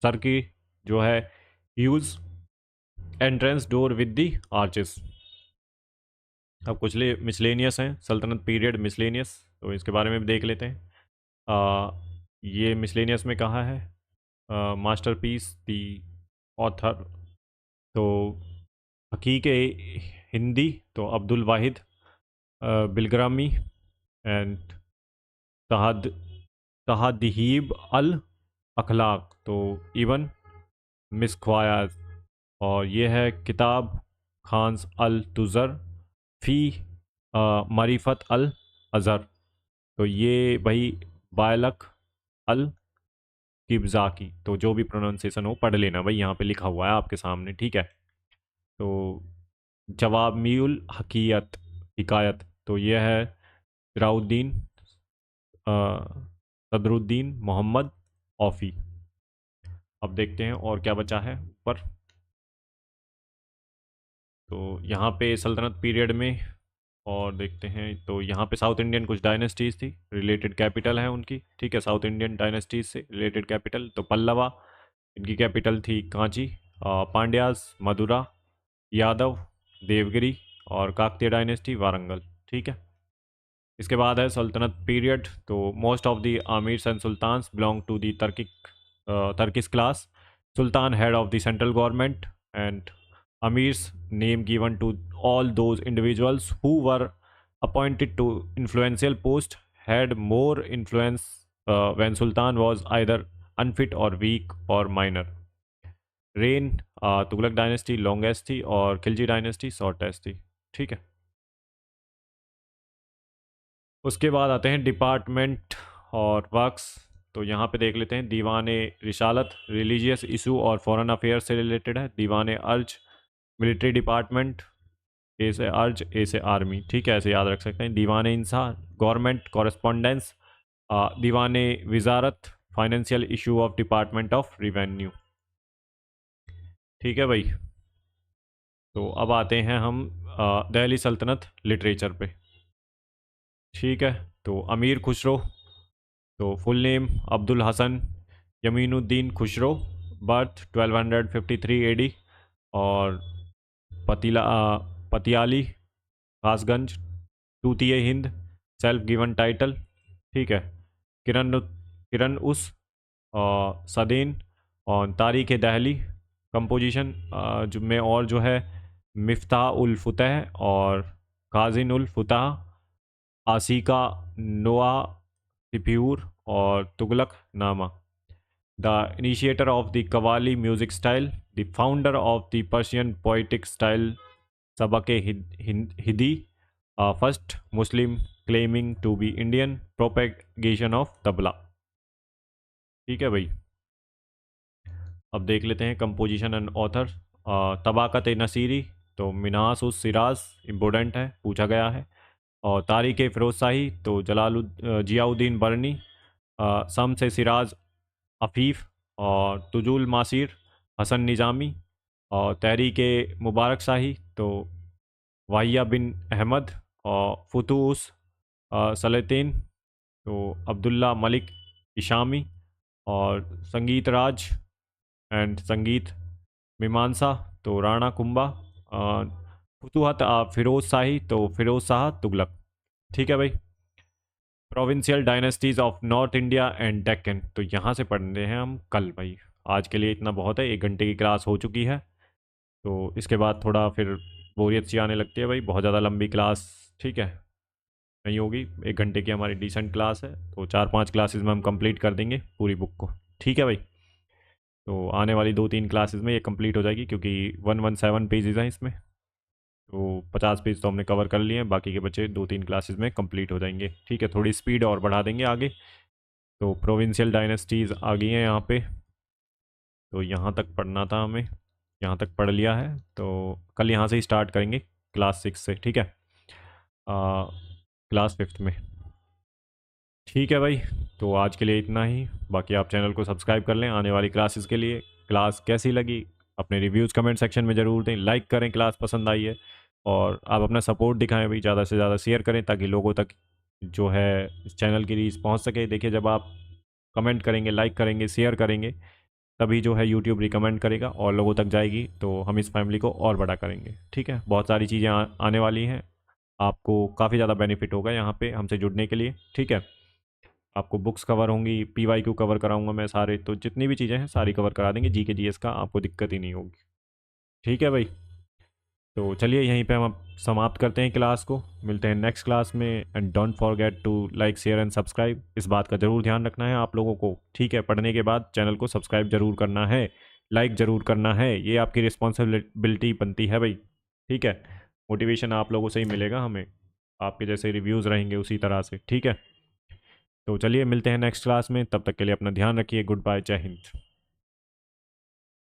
sir की जो है use entrance door with the arches. अब कुछ मिसलेनियस हैं, सल्तनत पीरियड मिसलेनियस, तो इसके बारे में भी देख लेते हैं। ये मिसलेनियस में कहा है मास्टरपीस दी ऑथर, तो हकीक हिंदी तो अब्दुल वाहिद बिलग्रामी, एंड तहद तहदीब अल अखलाक, तो इवन मिसख्वायात, और ये है किताब खान्स अल तुज़र फ़ी मारिफत अल अज़हर। तो ये भाई बायलक अल किब्ज़ाकी, तो जो भी प्रोनाउंसिएशन हो पढ़ लेना भाई, यहाँ पे लिखा हुआ है आपके सामने, ठीक है। तो जवामीउल हकीयत हिकायत, तो ये है सिराउद्दीन सदरुद्दीन मोहम्मद औफ़ी। अब देखते हैं और क्या बचा है ऊपर। तो यहाँ पे सल्तनत पीरियड में और देखते हैं, तो यहाँ पे साउथ इंडियन कुछ डायनेस्टीज़ थी, रिलेटेड कैपिटल है उनकी, ठीक है। साउथ इंडियन डायनेस्टीज से रिलेटेड कैपिटल, तो पल्लवा, इनकी कैपिटल थी कांची, पांड्यास मदुरा, यादव देवगिरी, और काकतीय डायनेस्टी वारंगल, ठीक है। इसके बाद है सल्तनत पीरियड। तो most of the amirs and sultans belong to the Turkish class. Sultan head of the central government, and amirs name given to all those individuals who were appointed to influential post had more influence when sultan was either unfit or weak or minor. Rain Tughlaq dynasty longest थी, और Khilji dynasty shortest थी, ठीक है। उसके बाद आते हैं department और वर्क्स। तो यहाँ पे देख लेते हैं, दीवान रिसालत रिलीजियस इशू और फॉरेन अफेयर्स से रिलेटेड है। दीवान अर्ज मिलिट्री डिपार्टमेंट, ए से अर्ज, ए से आर्मी, ठीक है, ऐसे याद रख सकते हैं। दीवान इंसा government correspondence, Diwan Wazarat financial issue of department of revenue, ठीक है भाई। तो अब आते हैं हम दिल्ली सल्तनत लिटरेचर पे, ठीक है। तो अमीर खुसरो, तो full name Abul Hasan Yaminuddin Khusro, birth 1253 AD, और Patiyali Kasganj, Tuti-e Hind, self given title, ठीक है। किरण उस सदेन, और तारीख़ दहली कंपोजिशन जो में, और जो है मिफ्ताह उल फतह और काजिन उल फतह, आसिका नोआ सिप्यूर, और Tughlaq Nama, the initiator of the qawwali music style, the founder of the Persian poetic style Sabk Hindi, first Muslim claiming to be Indian, propagation of tabla, ठीक है भाई। अब देख लेते हैं composition and author. Tabaqat Nasiri, तो मिनास उस सिराज इम्पोर्टेंट है, पूछा गया है। और तारीख़ फ़िरोज़ शाही, तो जियाउद्दीन बरनी, सम से सिराज अफ़ीफ़, और तुजुल मासिर हसन निज़ामी, और तहरीक मुबारक शाही, तो वाहिया बिन अहमद, और फुतूस सलेतीन, तो अब्दुल्ला मलिक इशामी, और संगीत राज एंड संगीत मीमांसा तो राणा कुंभा, फुतूहत फिरोज शाही तो फिरोज शाह तुगलक। ठीक है भाई। Provincial dynasties of north India and Deccan, तो यहाँ से पढ़ रहे हैं हम कल भाई। आज के लिए इतना बहुत है, 1 घंटे की क्लास हो चुकी है। तो इसके बाद थोड़ा फिर बोरियत सी आने लगती है भाई, बहुत ज़्यादा लंबी क्लास ठीक है नहीं होगी। 1 घंटे की हमारी डिसेंट क्लास है, तो 4-5 क्लासेस में हम कंप्लीट कर देंगे पूरी बुक को। ठीक है भाई। तो आने वाली 2-3 क्लासेस में ये कंप्लीट हो जाएगी, क्योंकि 117 पेजेस हैं इसमें। तो 50 पेज तो हमने कवर कर लिए हैं, बाकी के बच्चे 2-3 क्लासेस में कंप्लीट हो जाएंगे। ठीक है, थोड़ी स्पीड और बढ़ा देंगे आगे। तो प्रोविंशियल डायनेस्टीज़ आ गई हैं यहाँ पे, तो यहाँ तक पढ़ना था हमें, यहाँ तक पढ़ लिया है। तो कल यहाँ से ही स्टार्ट करेंगे क्लास 6 से। ठीक है, क्लास 5th में। ठीक है भाई, तो आज के लिए इतना ही। बाकी आप चैनल को सब्सक्राइब कर लें आने वाली क्लासेस के लिए। क्लास कैसी लगी अपने रिव्यूज़ कमेंट सेक्शन में ज़रूर दें, लाइक करें क्लास पसंद आई है, और आप अपना सपोर्ट दिखाएं भाई, ज़्यादा से ज़्यादा शेयर करें ताकि लोगों तक जो है इस चैनल की रीच पहुंच सके। देखिए, जब आप कमेंट करेंगे, लाइक करेंगे, शेयर करेंगे, तभी जो है यूट्यूब रिकमेंड करेगा और लोगों तक जाएगी, तो हम इस फैमिली को और बड़ा करेंगे। ठीक है, बहुत सारी चीज़ें आने वाली हैं, आपको काफ़ी ज़्यादा बेनिफिट होगा यहाँ पे हमसे जुड़ने के लिए। ठीक है, आपको बुक्स कवर होंगी, PYQ कवर कराऊंगा मैं सारे, तो जितनी भी चीज़ें हैं सारी कवर करा देंगे, GK GS का आपको दिक्कत ही नहीं होगी। ठीक है भाई, तो चलिए यहीं पे हम अब समाप्त करते हैं क्लास को, मिलते हैं नेक्स्ट क्लास में। And don't forget to like share and subscribe, इस बात का ज़रूर ध्यान रखना है आप लोगों को। ठीक है, पढ़ने के बाद चैनल को सब्सक्राइब ज़रूर करना है, लाइक ज़रूर करना है, ये आपकी रिस्पॉन्सिबिलिटी बनती है भाई। ठीक है, मोटिवेशन आप लोगों से ही मिलेगा हमें, आपके जैसे रिव्यूज़ रहेंगे उसी तरह से। ठीक है, तो चलिए मिलते हैं नेक्स्ट क्लास में, तब तक के लिए अपना ध्यान रखिए। गुड बाय, जय हिंद।